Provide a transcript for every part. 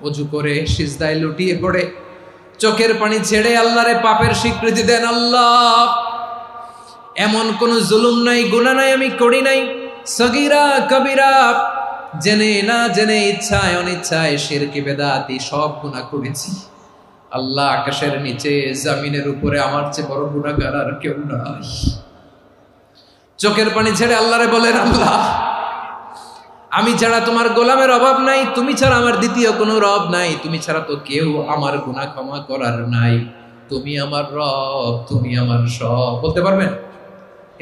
অজু করে সিজদায় লুটিয়ে পড়ে চোখের পানি ছেড়ে আল্লাহরে পাপের স্বীকৃতি দেন। আল্লাহ, এমন কোন জুলুম নাই, গুনাহ নাই আমি করি নাই, সগীরা কবিরা, জেনে না জেনে, ইচ্ছায় অনিচ্ছায়, শিরকি বেদাতি সব গুনাহ করেছি। আল্লাহ, আকাশের নিচে জমিনের উপরে আমার চেয়ে বড় গুনাহগার আর কেউ নাই। চোখের পানি ছেড়ে আল্লাহরে বলেন, আল্লাহ, আমি ছাড়া তোমার গোলামের অভাব নাই, তুমি ছাড়া আমার দ্বিতীয় কোনো রব নাই, তুমি ছাড়া তো কেউ আমার গুনাহ ক্ষমা করার নাই, তুমি আমার রব, তুমি আমার সব। বলতে পারবেন?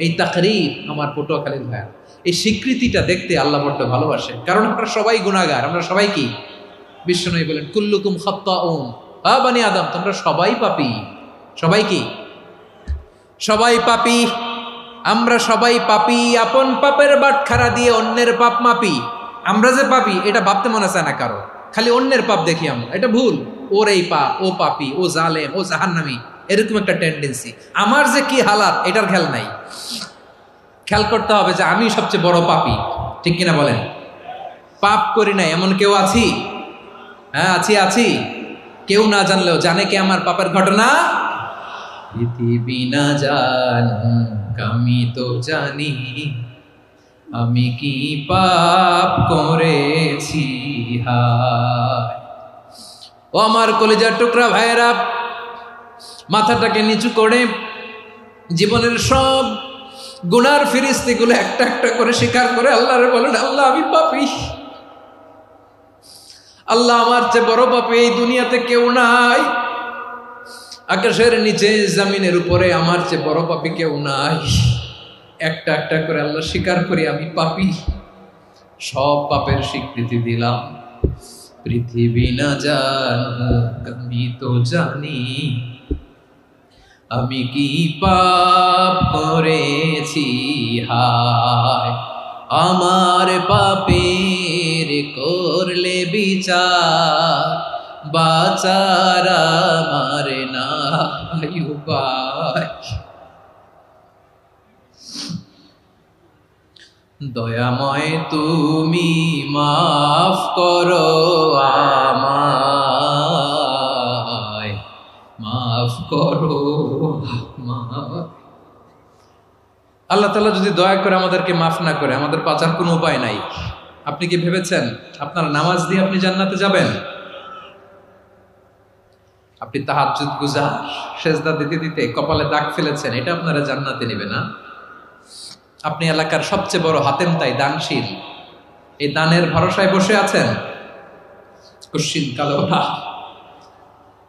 এই তাকরীর আমার পটুয়াখালীর ভাইয়া, এই স্বীকৃতিটা দেখতে আল্লাহ বড্ড ভালোবাসেন, কারণ আমরা সবাই গুনাহগার। আমরা সবাই কি? বিশ্বনবী বলেন, কুল্লুকুম খাত্তাউন, বানি আদম, তোমরা সবাই পাপী। সবাই কি? সবাই পাপী। আমরা সবাই পাপী। আপন পাপের বাটখারা দিয়ে অন্যের পাপ মাপি। আমরা যে পাপী এটা ভাবতে মনে চায় না কারো, খালি অন্যের পাপ দেখি আমরা, এটা ভুল। ওর এই পাপ, ও পাপী, ও জালেম, ও জাহান্নামী, এরকম একটা টেন্ডেন্সি। আমার যে কি হালাত এটার খেয়াল নাই। খেয়াল করতে হবে যে আমি সবচেয়ে বড় পাপী, ঠিক কিনা বলেন? পাপ করি নাই এমন কেউ আছি? হ্যাঁ, আছি। কেউ না জানলেও জানে কে আমার পাপের ঘটনা? পৃথিবী না জানুক আমি তো জানি, আমি কি পাপ করেছি। হায় ও আমার কলিজার টুকরা ভাইয়েরা, মাথাটাকে নিচু করে জীবনের সব গুনার ফিরিস্তিগুলো একটা একটা করে স্বীকার করে আল্লাহরে বলেন, আল্লাহ, আমি পাপী। আল্লাহ, আমার চেয়ে বড় পাপী এই দুনিয়াতে কেউ নাই। আকাশের নিচে জমিনের উপরে আমার চেয়ে বড় পাপী কেউ নাই। একটা একটা করে আল্লাহ স্বীকার করি আমি পাপী। সব পাপের স্বীকৃতি দিলাম। পৃথিবী না জানুক আমি তো জানি, আমি কি পাপ করেছি। হায় আমার পাপের করলে বিচার, বাচার আমার নাই উপায়। দয়াময় তুমি মাফ করো আমায়, মাফ করো আমায়। আল্লাহ তাআলা যদি দয়া করে আমাদেরকে মাফ না করে, আমাদের বাঁচার কোনো উপায় নাই। আপনি কি ভেবেছেন আপনার নামাজ দিয়ে আপনি জান্নাতে যাবেন? আপনি তাহাজ্জুদ গুজার, সেজদা দিতে দিতে কপালে দাগ ফেলেছেন, এটা আপনারা জান্নাতে নেবে না? আপনি এলাকার সবচেয়ে বড় হাতেম তাই, দানশীল, এই দানের ভরসায় বসে আছেন, কুশ্চিন কালো না।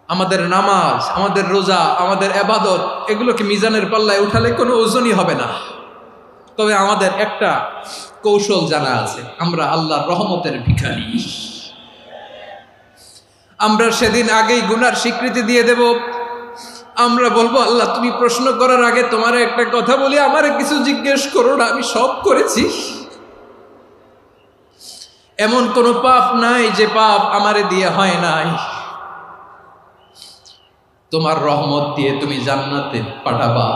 আমাদের নামাজ, আমাদের রোজা, আমাদের ইবাদত, এগুলোকে মিজানের পাল্লায় উঠালে কোনো ওজনই হবে না। তবে আমাদের একটা কৌশল জানা আছে, আমরা আল্লাহর রহমতের ভিখারি। আমরা সেদিন আগেই গুনার স্বীকৃতি দিয়ে দেব। আমরা বলবো, আল্লাহ, তুমি প্রশ্ন করার আগে তোমার একটা কথা বলি, আমারে কিছু জিজ্ঞেস করো না, আমি সব করেছি। এমন কোন পাপ নাই যে পাপ আমারে দিয়ে হয় নাই। তোমার রহমত দিয়ে তুমি জান্নাতে পাঠাবা,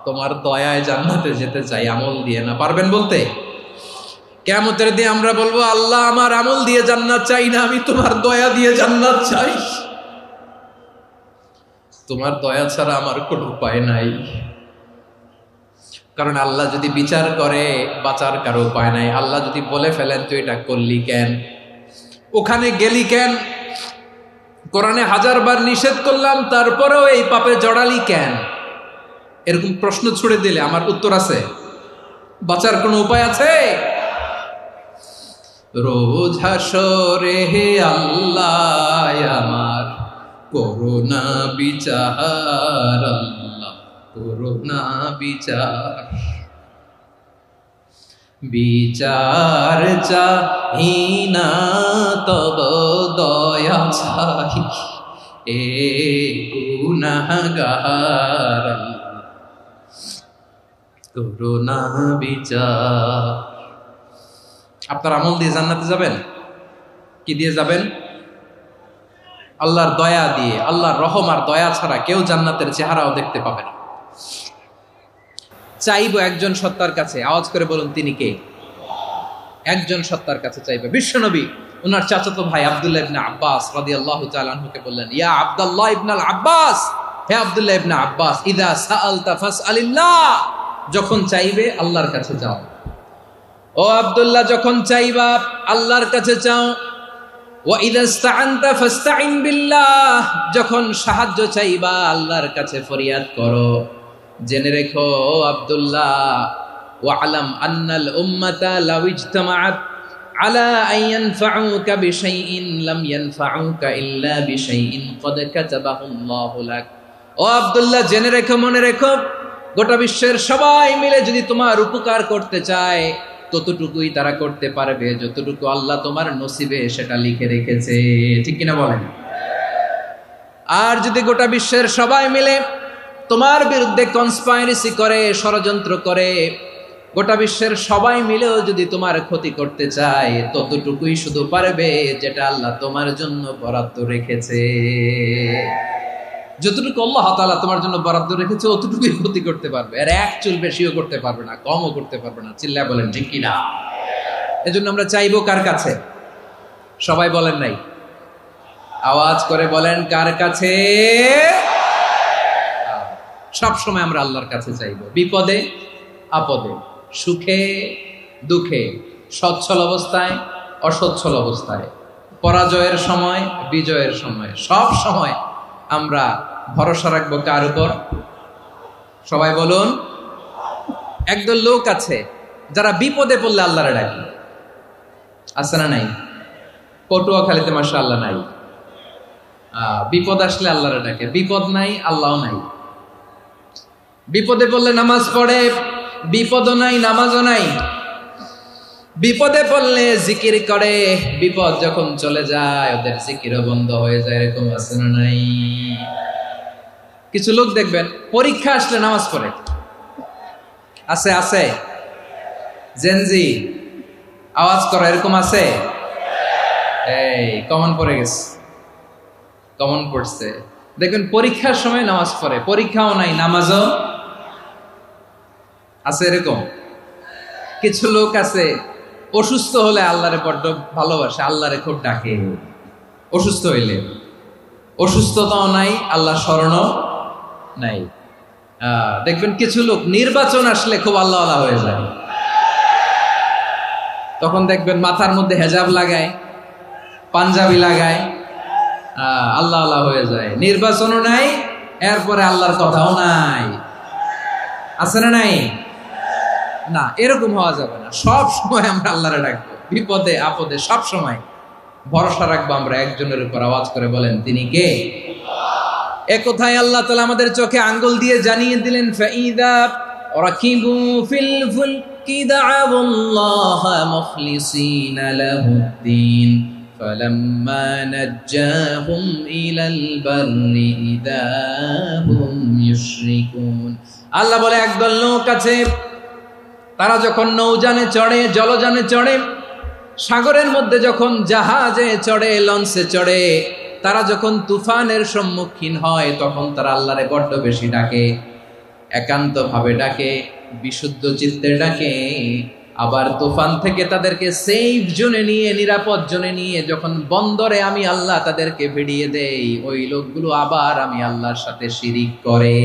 তোমার দয়ায় জান্নাতে যেতে চাই, আমল দিয়ে না। পারবেন বলতে? কিয়ামতের দিন আমরা বলবো, আল্লাহ, আমার আমল দিয়ে জান্নাত চাই না, আমি তোমার দয়া দিয়ে জান্নাত চাই। তোমার দয়া ছাড়া আমার কোনো উপায় নাই। কারণ আল্লাহ যদি বিচার করে, বাঁচার কারো উপায় নাই। আল্লাহ যদি বলে ফেলেন তুই এটা করলি কেন, ওখানে গেলি কেন, কোরআনে 1000 বার নিষেধ করলাম তারপরেও এই পাপে জড়ালি কেন, এরকম প্রশ্ন ছুড়ে দিলে আমার উত্তর আছে? বাঁচার কোনো উপায় আছে? রোজ হাসরে হে আল্লাহ আমার করুণা বিচার, আল্লাহ করুণা বিচার। বিচার চাহি না তব দয়া চাহি, এ গুনাহগার, করুণা বিচার। আপনার আমল দিয়ে জান্নাতে যাবেন? কি দিয়ে যাবেন? আল্লাহর দয়া দিয়ে। আল্লাহর রহম আর দয়া ছাড়া কেউ জান্নাতের চেহারাও দেখতে পাবে না। চাইবো একজন সত্তার কাছে, আওয়াজ করে বলুন তিনি কে? একজন সত্তার কাছে চাইবে, বিশ্বনবী ওনার চাচাতো ভাই আব্দুল্লাহ ইবনে আব্বাস রাদিয়াল্লাহু তাআলা আনহুকে বললেন, ইয়া আব্দুল্লাহ ইবনে আব্বাস, হে আব্দুল্লাহ ইবনে আব্বাস, ইযা সাআলতা ফাসআলিল্লাহ, যখন চাইবে আল্লাহর কাছে যাও। ও আব্দুল্লাহ, যখন চাইবা আল্লাহর কাছে চাও। ওয়া ইযা ইসতাআনতা ফাসতাইন বিল্লাহ, যখন সাহায্য চাইবা আল্লাহর কাছে ফরিয়াদ করো। জেনে রেখো আব্দুল্লাহ, ওয়া'লাম আন্নাল উম্মাতা লাউ ইজতামাআত আলা আন ইয়ানফাউকা বিশাইইন লাম ইয়ানফাউকা ইল্লা বিশাইইন ক্বাদ কাতাবাহু আল্লাহু লাক। ও আব্দুল্লাহ, জেনে রেখো, মনে রেখো, গোটা বিশ্বের সবাই মিলে যদি তোমার উপকার করতে চায় ততটুকুই তারা করতে পারবে যতটুকু আল্লাহ তোমার নসিবে সেটা লিখে রেখেছে। ঠিক কিনা বলেন? আর যদি গোটা বিশ্বের সবাই মিলে তোমার বিরুদ্ধে কনস্পাইরেসি করে, ষড়যন্ত্র করে, গোটা বিশ্বের সবাই মিলেও যদি তোমার ক্ষতি করতে চায় ততটুকুই শুধু পারবে যেটা আল্লাহ তোমার জন্য বরাদ্দ রেখেছে। যতটুকু আল্লাহ তাআলা তোমার জন্য বরাদ্দ রেখেছে অতটুকুই ক্ষতি করতে পারবে, আর এক চুল বেশিও করতে পারবে না, কমও করতে পারবে না। চিল্লায় বলেন ঠিক কিনা? এজন্য আমরা চাইবো কার কাছে? সবাই বলেন নাই, আওয়াজ করে বলেন কার কাছে? সব সময় আমরা আল্লাহর কাছে চাইবো, বিপদে আপদে, সুখে দুঃখে, সচ্ছল অবস্থায় অসচ্ছল অবস্থায়, পরাজয়ের সময় বিজয়ের সময়, সব সময় আমরা ভরসা রাখবো কার উপর? সবাই বলুন। একদল লোক আছে যারা বিপদে পড়লে আল্লাহরে ডাকে, আছে না নাই? পটুয়াখালীতে মাশাআল্লাহ নাই। বিপদ আসলে আল্লাহরে ডাকে, বিপদ নাই আল্লাহও নাই। বিপদে পড়লে নামাজ পড়ে, বিপদও নাই নামাজও নাই। বিপদে পড়লে জিকির করে, বিপদ যখন চলে যায় ওদের জিকিরও বন্ধ হয়ে যায়। এরকম আছে না নাই? কিছু লোক দেখবেন পরীক্ষা আসলে নামাজ পড়ে, আছে আছে। জেনজি আওয়াজ করো, এরকম আছে? এই কমন পড়ে গেছে, কমন পড়ছে। দেখবেন পরীক্ষার সময় নামাজ পড়ে, পরীক্ষাও নাই নামাজও আছে। এরকম কিছু লোক আছে অসুস্থ হলে আল্লাহরে বড্ড ভালোবাসে, আল্লাহরে খুব ডাকে। অসুস্থ হইলে অসুস্থতাও নাই, আল্লাহ স্মরণও নাই। দেখবেন কিছু লোক নির্বাচন আসলে খুব আল্লাহ আল্লাহ হয়ে যায়। তখন দেখবেন মাথার মধ্যে হেজাব লাগায়, পাঞ্জাবি লাগায়, আল্লাহ আল্লাহ হয়ে যায়। নির্বাচনও নাই, এরপরে আল্লাহর কথাও নাই। আছে না নাই? না, এরকম হওয়া যাবে না। সব সময় আমরা আল্লাহরে ডাকবো, বিপদে আপদে সব সময় ভরসা রাখবো আমরা একজনের উপর। আওয়াজ করে বলেন তিনি কে? এ কথায় আল্লাহ তাআলা আমাদের চোখে আঙ্গুল দিয়ে জানিয়ে দিলেন, ফাইদা রাকিবু ফিল ফুলকি দা'আউল্লাহা মুখলিসিনা লাহুদ্দিন ফালাম্মা নাজ্জাহুম ইলাল বাররি ইযা হুম ইউশরিকুন। আল্লাহ বলে একদল লোক আছে, তারা যখন নৌযানে চড়ে, জলযানে চড়ে, সাগরের মধ্যে যখন জাহাজে চড়ে, লঞ্চে চড়ে, তারা যখন তুফানের সম্মুখীন হয় তখন তারা আল্লাহরে বড্ড বেশি ডাকে, একান্ত ভাবে ডাকে, বিশুদ্ধ চিত্তে ডাকে। আবার তুফান থেকে তাদেরকে সেফ জোনে নিয়ে, নিরাপদ জোনে নিয়ে যখন বন্দরে আমি আল্লাহ তাদেরকে ভিড়িয়ে দেই, ওই লোকগুলো আবার আমি আল্লাহর সাথে শিরিক করে।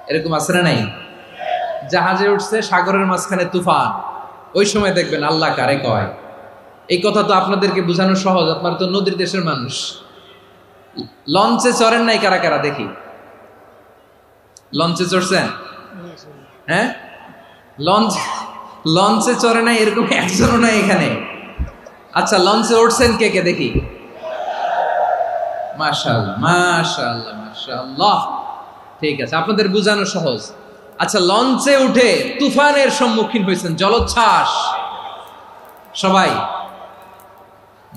এরকম আছে না নাই? জাহাজে উঠছে, সাগরের মাঝখানে তুফান, ওই সময় দেখবেন আল্লাহ কারে কয়। এই কথা তো আপনাদেরকে বোঝানো সহজ, আপনারা তো নদীর দেশের মানুষ। লঞ্চে চড়েন নাই কারা কারা? দেখি, লঞ্চে চড়ছেন? হ্যাঁ, লঞ্চে চড়ে নাই এরকম একজনও নাই এখানে। আচ্ছা, লঞ্চে উঠছেন কে কে? দেখি। মাশাআল্লাহ মাশাআল্লাহ মাশাআল্লাহ, ঠিক আছে, আপনাদের বোঝানো সহজ। আচ্ছা, লঞ্চে উঠে তুফানের সম্মুখীন হয়েছেন, জলোচ্ছ্বাস, সবাই?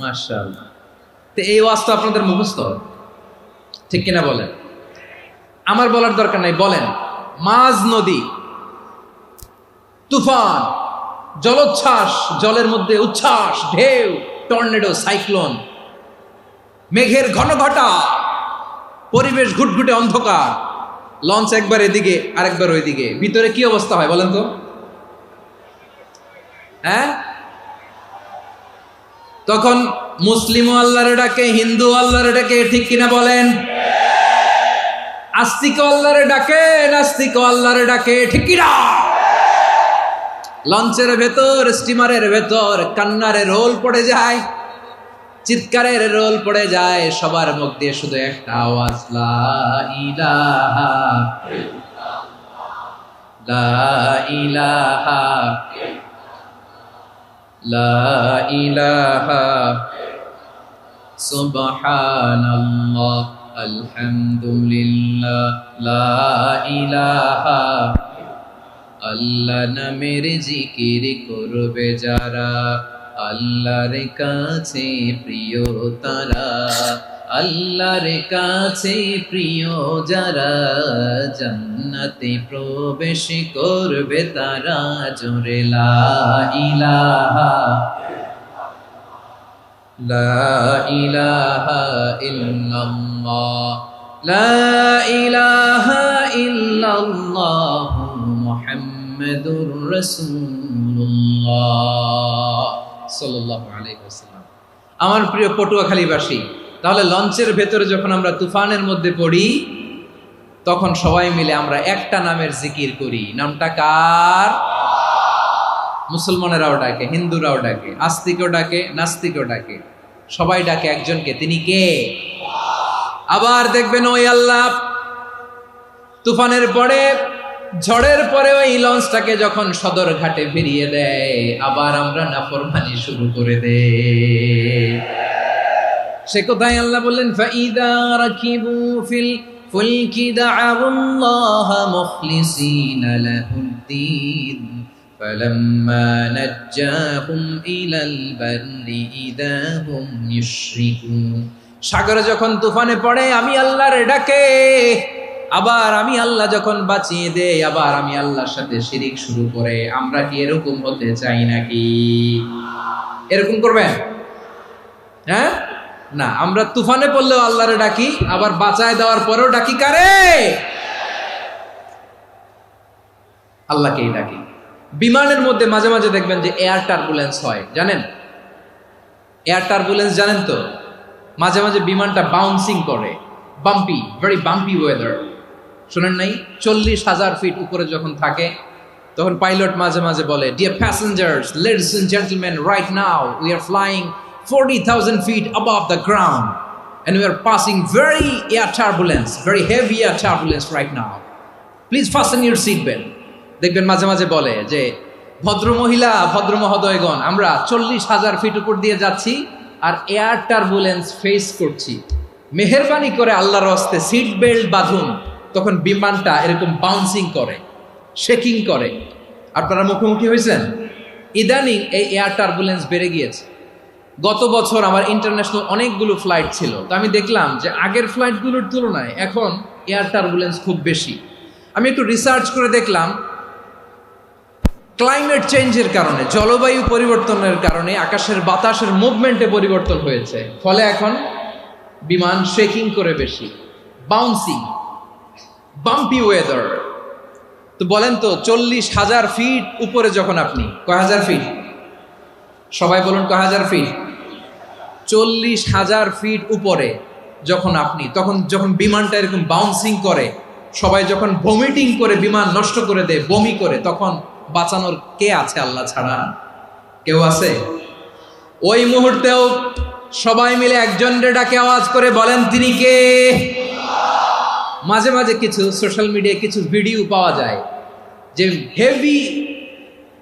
মাশাআল্লাহ। তো এই ওয়াজ তো আপনাদের মুখস্থ, ঠিক কিনা বলেন? আমার বলার দরকার নাই, বলেন। মাঝ নদী, তুফান, জলোচ্ছ্বাস, জলের মধ্যে উচ্ছ্বাস, ঢেউ, টর্নেডো, সাইক্লোন, মেঘের ঘনঘটা, পরিবেশ ঘুটঘুটে অন্ধকার, লঞ্চ একবার এদিকে আরেকবার ওইদিকে, ভিতরে কি অবস্থা হয় বলেন তো? হ্যাঁ, তখন মুসলিমও আল্লাহরে ডাকে, হিন্দু আল্লাহরে ডাকে, ঠিক কিনা বলেন? আস্তিক আল্লাহরে ডাকে, নাস্তিক আল্লাহরে ডাকে, ঠিক কিনা? লঞ্চের ভেতর, স্টিমারের ভেতর কান্নারে রোল পড়ে যায়, চিৎকারের রোল পড়ে যায়, সবার মুখ দিয়ে শুধু একটা আওয়াজ, লা ইলাহা লা ইলাহা লা ইলাহা সুবহানাল্লাহ আলহামদুলিল্লাহ লা ইলাহা। আল্লাহ নামের জিকির করবে যারা, আল্লাহর কাছে প্রিয় তারা, আল্লাহর কাছে প্রিয় যারা, জান্নাতে প্রবেশ করবে তারা, জোরে লা ইলাহা লা ইলাহা ইল্লাল্লাহ লা ইলাহা ইল্লাল্লাহ মুহাম্মাদুর রাসূলুল্লাহ সাল্লাল্লাহু আলাইহি ওয়াসাল্লাম। আমার প্রিয় পটুয়াখালীবাসী, তাহলে লঞ্চের ভেতরে যখন আমরা তুফানের মধ্যে পড়ি, তখন সবাই মিলে আমরা একটা নামের জিকির করি। নামটা কার? মুসলমানেরাও ডাকে, হিন্দুরাও ডাকে, আস্তিকও ডাকে, নাস্তিকও ডাকে, সবাই ডাকে একজনকে, তিনি কে? আবার দেখবেন ওই আল্লাহ তুফানের পরে, ঝড়ের পরে ওই লঞ্চটাকে যখন সদর ঘাটে ফিরিয়ে দেয়, আবার আমরা নাফরমানি শুরু করে দেই। সে কোথায়? আল্লাহ বললেন, ফাইদা রাকিবু ফিল ফুলকি দা'আউল্লাহা মুখলিসিনা লাহুদ্দিন ফালাম্মা নাজ্জাহুম ইলাল বাররি ইযা হুম ইউশরিকুন। সাগরে যখন তুফানে পড়ে আমি আল্লাহর ডাকে, আবার আমি আল্লাহ যখন বাঁচিয়ে দেই, আবার আমি আল্লাহর সাথে শিরিক শুরু করে। আমরা কি এরকম হতে চাই নাকি? এরকম করবেন? হ্যাঁ না, আমরা তুফানে পড়লেও আল্লাহরে ডাকি, আবার বাঁচায় দেওয়ার পরেও ডাকি কারে? আল্লাহকেই ডাকি। বিমানের মধ্যে মাঝে মাঝে দেখবেন যে এয়ার টার্বুলেন্স হয়, জানেন? এয়ার টার্বুলেন্স জানেন তো? মাঝে মাঝে বিমানটা বাউন্সিং করে, বাম্পি, ভেরি বাম্পি ওয়েদার। শোনেন নাই? 40,000 ফিট উপরে যখন থাকে, তখন পাইলট মাঝে মাঝে বলে, dear passengers, ladies and gentleman, right now we are flying 40,000 feet above the ground and we are passing very air turbulence, very heavy air turbulence right now. Please fasten your seat belt. দেখবেন মাঝে মাঝে বলে যে, ভদ্র মহিলা, ভদ্র মহোদয়গণ, আমরা 40,000 ফিট উপর দিয়ে যাচ্ছি আর এয়ার টার্বুলেন্স ফেস করছি, মেহেরবানি করে আল্লাহর হস্তে সিট বেল্ট বাঁধুন। তখন বিমানটা এরকম বাউন্সিং করে, শেকিং করে। আপনারা মুখোমুখি হয়েছেন? ইদানিং এই এয়ার টার্বুলেন্স বেড়ে গিয়েছে। গত বছর আমার ইন্টারন্যাশনাল অনেকগুলো ফ্লাইট ছিল, তো আমি দেখলাম যে আগের ফ্লাইটগুলোর তুলনায় এখন এয়ার টার্বুলেন্স খুব বেশি। আমি একটু রিসার্চ করে দেখলাম, ক্লাইমেট চেঞ্জের কারণে, জলবায়ু পরিবর্তনের কারণে আকাশের বাতাসের মুভমেন্টে পরিবর্তন হয়েছে, ফলে এখন বিমান শেকিং করে বেশি, বাউন্সিং, বাম্পি ওয়েদার। তো বলেন তো, 40,000 ফিট উপরে যখন আপনি, কয় হাজার ফিট? সবাই বলুন কয় হাজার ফিট? 40,000 ফিট উপরে যখন আপনি, তখন যখন বিমানটা এরকম বাউন্সিং করে, সবাই যখন ভমিটিং করে বিমান নষ্ট করে দেয়, বমি করে, তখন বাঁচানোর কে আছে আল্লাহ ছাড়া? কেউ আছে? ওই মুহূর্তেও সবাই মিলে একজনের ডাকে আওয়াজ করে বলেন, তিনি কে? মাঝে মাঝে কিছু সোশ্যাল মিডিয়ায় কিছু ভিডিও পাওয়া যায় যে হেভি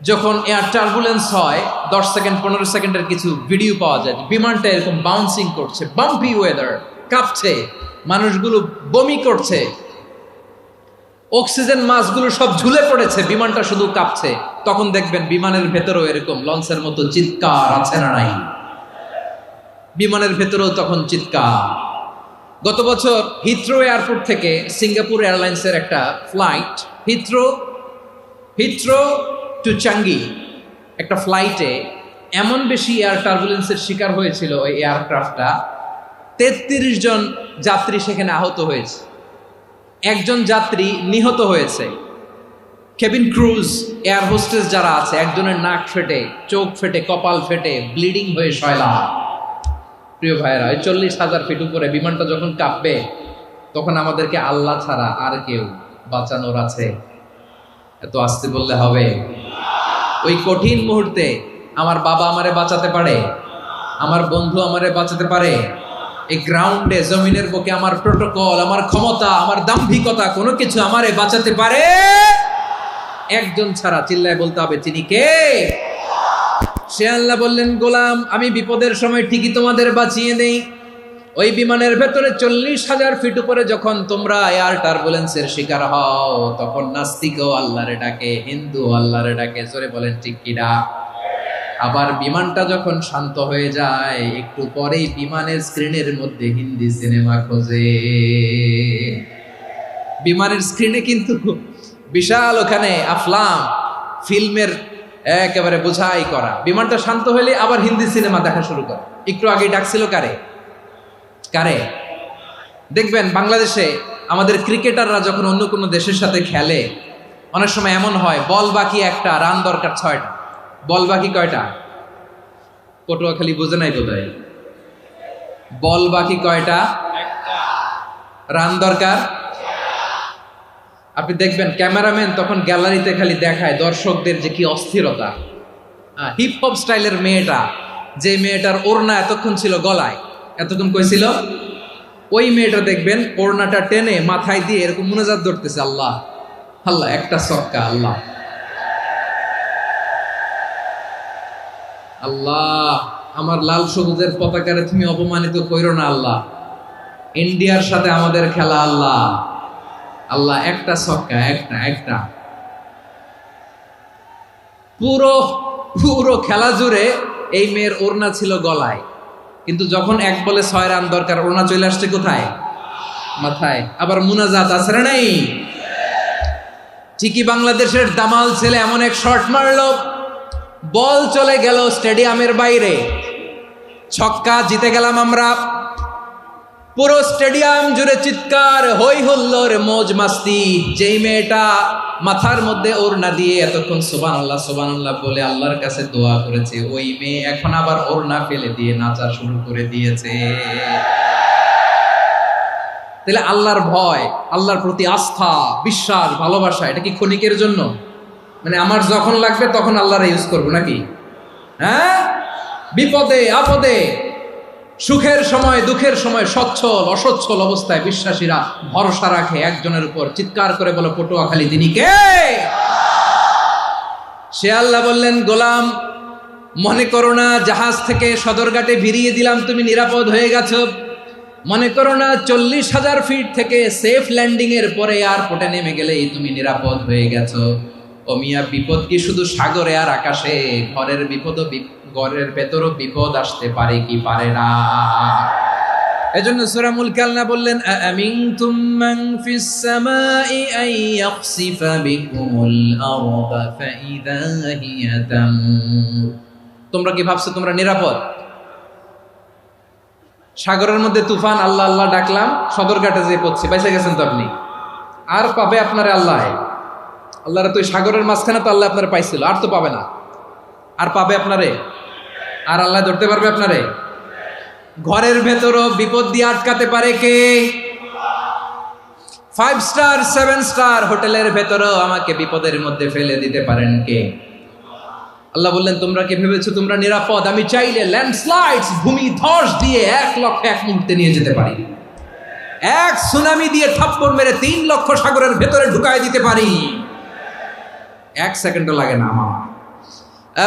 যখন এয়ার টার্বুলেন্স হয়, 10 সেকেন্ড 15 সেকেন্ডের কিছু ভিডিও পাওয়া যায়, বিমানটা এরকম বাউন্সিং করছে, বাম্পি ওয়েদার, কাঁপছে, মানুষগুলো বমি করছে, অক্সিজেন মাস্কগুলো সব ঝুলে পড়েছে, বিমানটা শুধু কাঁপছে। তখন দেখবেন বিমানের ভেতরেও এরকম লঞ্চের মতো চিৎকার আছে না নাই? বিমানের ভেতরেও তখন চিৎকার। গত বছর হিথ্রো এয়ারপোর্ট থেকে সিঙ্গাপুর এয়ারলাইন্সের একটা ফ্লাইট, হিথ্রো টু চাঙ্গি, একটা ফ্লাইটে এমন বেশি এয়ার টার্বুলেন্সের শিকার হয়েছিল ওই এয়ারক্রাফটটা, 33 জন যাত্রী সেখানে আহত হয়েছে, একজন যাত্রী নিহত হয়েছে। কেবিন ক্রুজ, এয়ার হোস্টেস যারা আছে, একজনের নাক ফেটে, চোখ ফেটে, কপাল ফেটে, ব্লিডিং হয়ে শয়লা। প্রিয় ভাইয়েরা, 40,000 ফিট উপরে বিমানটা যখন কাঁপবে, তখন আমাদেরকে আল্লাহ ছাড়া আর কেউ বাঁচানোর আছে? এত আসতে বললে হবে? ওই কঠিন মুহূর্তে আমার বাবা আমারে বাঁচাতে পারে, আমার বন্ধু আমারে বাঁচাতে পারে? এই গ্রাউন্ডে, জমিনের বুকে আমার প্রোটোকল, আমার ক্ষমতা, আমার দাম্ভিকতা, কোনো কিছু আমারে বাঁচাতে পারে? একজন ছাড়া। চিল্লায় বলতে হবে, তিনি কে? সে আল্লাহ বললেন, গোলাম, আমি বিপদের সময় ঠিকই তোমাদের বাঁচিয়ে দেই। ওই বিমানের ভেতরে 40,000 ফিট উপরে যখন তোমরা এয়ার টার্বুলেন্সের শিকার হও, তখন নাস্তিকও আল্লাহরে ডাকে, হিন্দু আল্লাহরে ডাকে। জোরে বলেন ঠিক কিনা? আবার বিমানটা যখন শান্ত হয়ে যায়, একটু পরেই বিমানের স্ক্রিনের মধ্যে হিন্দি সিনেমা খোঁজে। বিমানের স্ক্রিনে কিন্তু বিশাল ওখানে আফলাম ফিল্মের একেবারে বোঝাই করা। বিমানটা শান্ত হলে আবার হিন্দি সিনেমা দেখা শুরু করে। একটু আগে ডাকছিল কারে? কারে? দেখবেন বাংলাদেশে আমাদের ক্রিকেটাররা যখন অন্য কোনো দেশের সাথে খেলে, অনেক সময় এমন হয়, বল বাকি একটা, রান দরকার 6টা। বল বাকি কয়টা? পটুয়াখালী বুঝে নাই বোধহয়। বল বাকি কয়টা? রান দরকার। আপনি দেখবেন ক্যামেরাম্যান তখন গ্যালারিতে খালি দেখায় দর্শকদের যে কি অস্থিরতা। হিপ হপ স্টাইলের মেয়েটা, যে মেয়েটার ওড়না এতক্ষণ ছিল গলায়, এতক্ষণ কই ছিল, ওই মেয়েটা দেখবেন ওড়নাটা টেনে মাথায় দিয়ে এরকম মুনাজাত ধরতেছে, আল্লাহ আল্লাহ, একটা ছক্কা, আল্লাহ আল্লাহ, আমার লাল সবুজের পতাকারে তুমি অপমানিত কইরো না আল্লাহ, ইন্ডিয়ার সাথে আমাদের খেলা, আল্লাহ আল্লাহ, একটা ছক্কা, একটা। পুরো খেলা জুড়ে এই মেয়ের ওড়না ছিল গলায়, কিন্তু যখন এক বলে 6 রান দরকার, ওড়না চলে আসছে কোথায়? মাথায়। আবার মুনাজাত আছে না নাই? ঠিকই বাংলাদেশের দামাল ছেলে এমন এক শট মারলো, বল চলে গেল স্টেডিয়ামের বাইরে, ছক্কা, জিতে গেলাম আমরা। পুরো স্টেডিয়াম জুড়ে চিৎকার, হই হুল্লোর, মৌজ মাস্তি। যেই মেয়েটা মাথার মধ্যে ওড়না দিয়ে এতক্ষণ সুবহানাল্লাহ সুবহানাল্লাহ বলে আল্লাহর কাছে দোয়া করেছে, ওই মেয়ে এখন আবার ওড়না ফেলে দিয়ে নাচা শুরু করে দিয়েছে। তাহলে আল্লাহর ভয়, আল্লাহর প্রতি আস্থা, বিশ্বাস, ভালোবাসা, এটা কি ক্ষণিকের জন্য? মানে আমার যখন লাগবে তখন আল্লাহরে ইউজ করবো নাকি? হ্যাঁ, বিপদে আপদে, সুখের সময় দুঃখের সময়, সচ্ছল অসচ্ছল অবস্থায় বিশ্বাসীরা ভরসা রাখে একজনের উপর। চিৎকার করে বলো, পটুয়াখালী তিনি কে? সে আল্লাহ বললেন, গোলাম, মনে করো না জাহাজ থেকে সদরঘাটে ভিড়িয়ে দিলাম, তুমি নিরাপদ হয়ে গেছো। মনে করো না 40,000 ফিট থেকে সেফ ল্যান্ডিং এর পরে এয়ারপোর্টে নেমে গেলেই তুমি নিরাপদ হয়ে গেছো। ও মিয়া, বিপদ কি শুধু সাগরে আর আকাশে? ঘরের বিপদও, ঘরের ভেতরও বিপদ আসতে পারে কি পারে না? এজন্য সূরা মুলক আল্লাহ বললেন, আমিনতুম মান ফিস সামাই আন ইয়াখসিফা বিকুমুল আরদা ফাইযা হিয়া তামুর। তোমরা কি ভাবছো তোমরা নিরাপদ? সাগরের মধ্যে তুফান, আল্লাহ আল্লাহ ডাকলাম, সদরঘাটে যেয়ে পড়ছি, বাইসে গেছেন তো আপনি। আর পাবে আপনারে আল্লাহ? আল্লাহর তো সাগরের মাঝখানে তো আল্লাহ আপনারে পাইছিল, আর তো পাবে না। আর পাবে আপনারে? আর আল্লাহ ধরতে পারবে আপনারে? ঘরের ভেতরও বিপদ দিয়ে আটকাতে পারে কে? 5 স্টার 7 স্টার হোটেলের ভেতরেও আমাকে বিপদের মধ্যে ফেলে দিতে পারেন কে? আল্লাহ বললেন, তোমরা কি ভেবেছো তোমরা নিরাপদ? আমি চাইলে ল্যান্ডস্লাইডস, ভূমি ধস দিয়ে 1 লক্ষ এক মুহূর্তে নিয়ে যেতে পারি। এক সুনামি দিয়ে থাপ্পড় মেরে 3 লক্ষ সাগরের ভেতরে ঢুকায় দিতে পারি। 1 সেকেন্ডও লাগে না আমার।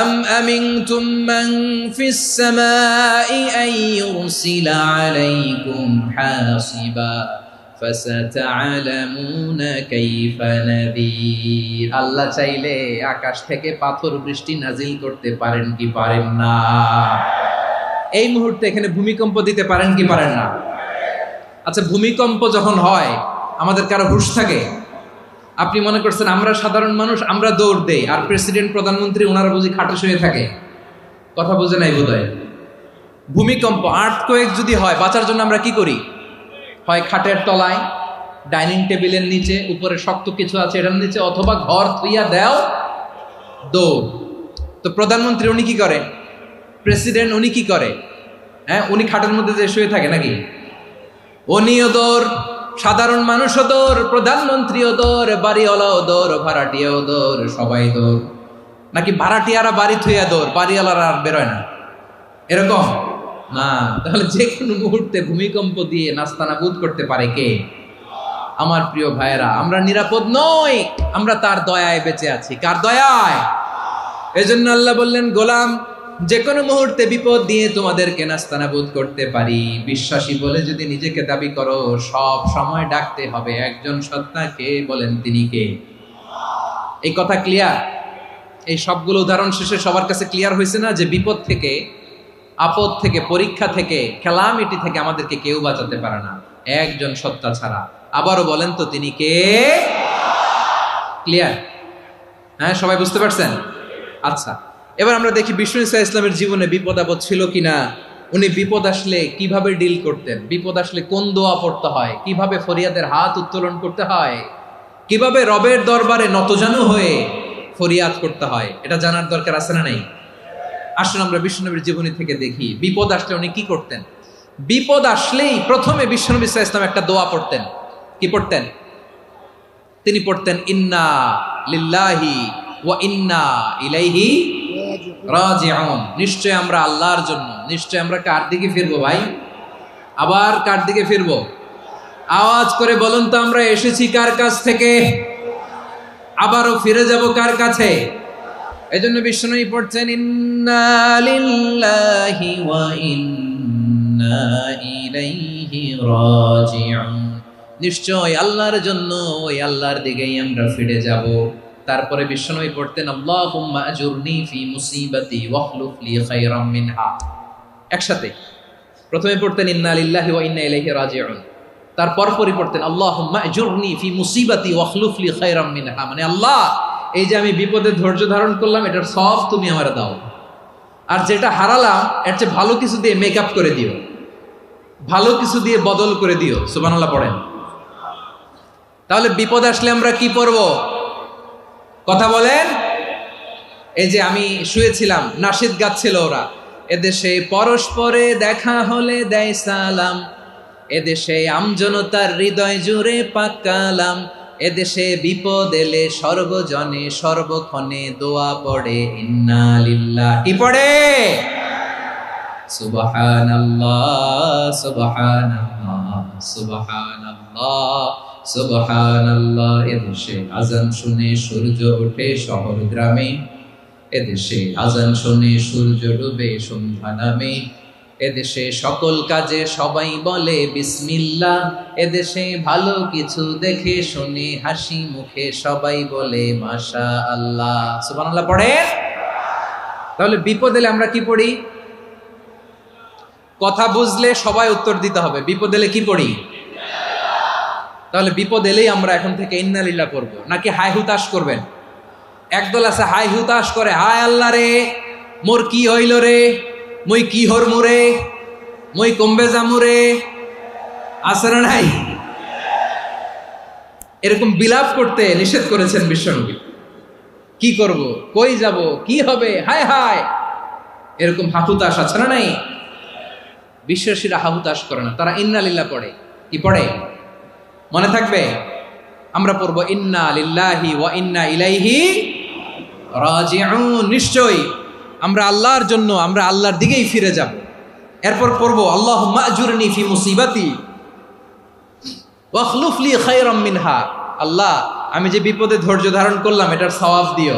أم أمنتم من في السماء أن يرسل عليكم حاصبا فستعلمون كيف نذير। আল্লাহ চাইলে আকাশ থেকে পাথর বৃষ্টি নাজিল করতে পারেন কি পারেন না? এই মুহূর্তে এখানে ভূমিকম্প দিতে পারেন কি পারেন না? আচ্ছা, ভূমিকম্প যখন হয় আমাদের কারো হুঁশ থাকে? আপনি মনে করছেন আমরা সাধারণ মানুষ, আমরা দৌড় দেই, আর প্রেসিডেন্ট প্রধানমন্ত্রী ওনারা বুঝি খাটে শুয়ে থাকে? কথা বুঝে নাই বোধহয়। ভূমিকম্প, আর্থকোয়েক যদি হয়, বাঁচার জন্য আমরা কি করি? হয় খাটের তলায়, ডাইনিং টেবিলের নিচে, উপরে শক্ত কিছু আছে এটার নিচে, অথবা ঘর থুইয়া দেও দৌড়। তো প্রধানমন্ত্রী উনি কি করে, প্রেসিডেন্ট উনি কি করে? হ্যাঁ, উনি খাটের মধ্যে যে শুয়ে থাকে নাকি? উনিও দৌড়, সাধারণ মানুষও দৌড়, প্রধানমন্ত্রীও দৌড়, বাড়িওয়ালাও দৌড়, ভাড়াটিয়াও দৌড়, সবাই দৌড়। নাকি ভাড়াটিয়ারা বাড়ি থুইয়া দৌড়, বাড়িওয়ালারা আর বেরোয় না, এরকম না? তাহলে যে কোনো মুহূর্তে ভূমিকম্প দিয়ে নাস্তানাবুদ করতে পারে কে? আমার প্রিয় ভাইয়েরা, আমরা নিরাপদ নই, আমরা তার দয়ায় বেঁচে আছি। কার দয়ায়? এজন্য আল্লাহ বললেন, গোলাম, যে কোনো মুহূর্তে বিপদ দিয়ে তোমাদেরকে নাস্তানাবুদ করতে পারি। বিশ্বাসী বলে যদি নিজেকে দাবি করো, সব সময় ডাকতে হবে একজন সত্তাকে। বলেন তিনি কে? এই কথা ক্লিয়ার? এই সবগুলো উদাহরণ শেষে সবার কাছে ক্লিয়ার হয়েছে না যে বিপদ থেকে, আপদ থেকে, পরীক্ষা থেকে, ক্যালামিটি থেকে আমাদেরকে কেউ বাঁচাতে পারে না একজন সত্তা ছাড়া। আবারও বলেন তো তিনি কে? ক্লিয়ার? হ্যাঁ, সবাই বুঝতে পারছেন? আচ্ছা, এবার আমরা দেখি বিষ্ণু ঈসা ইসলামের জীবনে বিপদ আপদ ছিল কিনা। উনি বিপদ আসলে কিভাবে ডিল করতেন, বিপদ আসলে কোন দোয়া পড়তে হয়, কিভাবে ফরিয়াদের হাত উত্তোলন করতে হয়, কিভাবে রবের দরবারে নতজানু হয়ে ফরিয়াদ করতে হয়, এটা জানার দরকার আছে না নাই? আসুন আমরা বিশ্বনবীর জীবনী থেকে দেখি বিপদ আসলে উনি কি করতেন। বিপদ আসলেই প্রথমে বিশ্বনবী সাল্লাল্লাহু আলাইহি ওয়াসাল্লাম একটা দোয়া পড়তেন। কি পড়তেন? তিনি পড়তেন, ইন্না লিল্লাহি ওয়া ইন্না ইলাইহি রাজিউন। নিশ্চয় আমরা আল্লাহর জন্য, নিশ্চয় আমরা কার দিকে ফিরবো ভাই? আবার কার দিকে ফিরবো? আওয়াজ করে বলুন তো, আমরা এসেছি কার কাছ থেকে, আবারও ফিরে যাব কার কাছে? এজন্য বিশ্বনবী পড়ছেন, ইন্না লিল্লাহি ওয়া ইন্না ইলাইহি রাজিউন। নিশ্চয় আল্লাহর জন্য, ওই আল্লাহর দিকেই আমরা ফিরে যাব। তারপরে বিশ্বনবী পড়তেন, আল্লাহুম্মা আজুরনি ফি মুসিবাতি ওয়াখলুফ লি খায়রাম মিনহা। একসাথে প্রথমে পড়তেন ইন্না লিল্লাহি ওয়া ইন্না ইলাইহি রাজিউন, তারপর পরে পড়তেন আল্লাহুম্মা আজুরনি ফি মুসিবাতি ওয়াখলুফ লি খায়রাম মিনহা। মানে আল্লাহ, এই যে আমি বিপদে ধৈর্য ধারণ করলাম, এটার সব তুমি আমারে দাও, আর যেটা হারালাম এর চেয়ে ভালো কিছু দিয়ে মেকআপ করে দিও, ভালো কিছু দিয়ে বদল করে দিও। সুবহানাল্লাহ পড়েন। তাহলে বিপদ আসলে আমরা কি পড়ব? কথা বলেন। এই যে আমি শুয়েছিলাম, নাশিদ গাচ্ছিল ওরা, এদেশে পরস্পরে দেখা হলে দেয় সালাম, এদেশে আমজনতার হৃদয় জুড়ে পাকালাম, এদেশে বিপদ এলে সর্বজনে সর্বক্ষণে দোয়া পড়ে ইন্না লিল্লাহি। কি পড়ে? সুবহানাল্লাহ সুবহানাল্লাহ সুবহানাল্লাহ সুবহানাল্লাহ। এদেশে আজান শুনে সূর্য ওঠে শহর গ্রামে, এদেশে আজান শুনে সূর্য ডুবে সন্ধ্যা নামে, এদেশে সকল কাজে সবাই বলে বিসমিল্লাহ, এদেশে ভালো কিছু দেখে শুনে হাসি মুখে সবাই বলে মাশাআল্লাহ। সুবহানাল্লাহ পড়েন। তাহলে বিপদ এলে আমরা কি পড়ি? কথা বুঝলে সবাই উত্তর দিতে হবে, বিপদ এলে কি পড়ি? তাহলে বিপদ এলেই আমরা এখন থেকে ইন্না লিল্লাহ পড়বো, নাকি হাই হুতাশ করবেন? একদল আছে হাই হুতাশ করে, হায় আল্লাহ রে মোর কি হইল রে, মই কি হরমু রে, মই কমবে জামু রে, আছে না নাই? এরকম বিলাপ করতে নিষেধ করেছেন বিশ্বনবী। কি করব, কই যাব, কি হবে, হায় হায়, এরকম হাহুতাশ আছে না নাই? বিশ্বাসীরা হাহুতাশ করে না, তারা ইন্না লিল্লাহ পড়ে। কি পড়ে? মনে থাকবে? আমরা পড়বো ইন্না লিল্লাহি ওয়া ইন্না ইলাইহি রাজিউন। নিশ্চয়ই আমরা আল্লাহর জন্য, আমরা আল্লাহর দিকেই ফিরে যাব। এরপর পড়বো আল্লাহুম্মা আজুরনি ফি মুসিবাতি ওয়াখলুফ লি খায়রাম মিনহা। আল্লাহ, আমি যে বিপদে ধৈর্য ধারণ করলাম এটার সওয়াব দিও,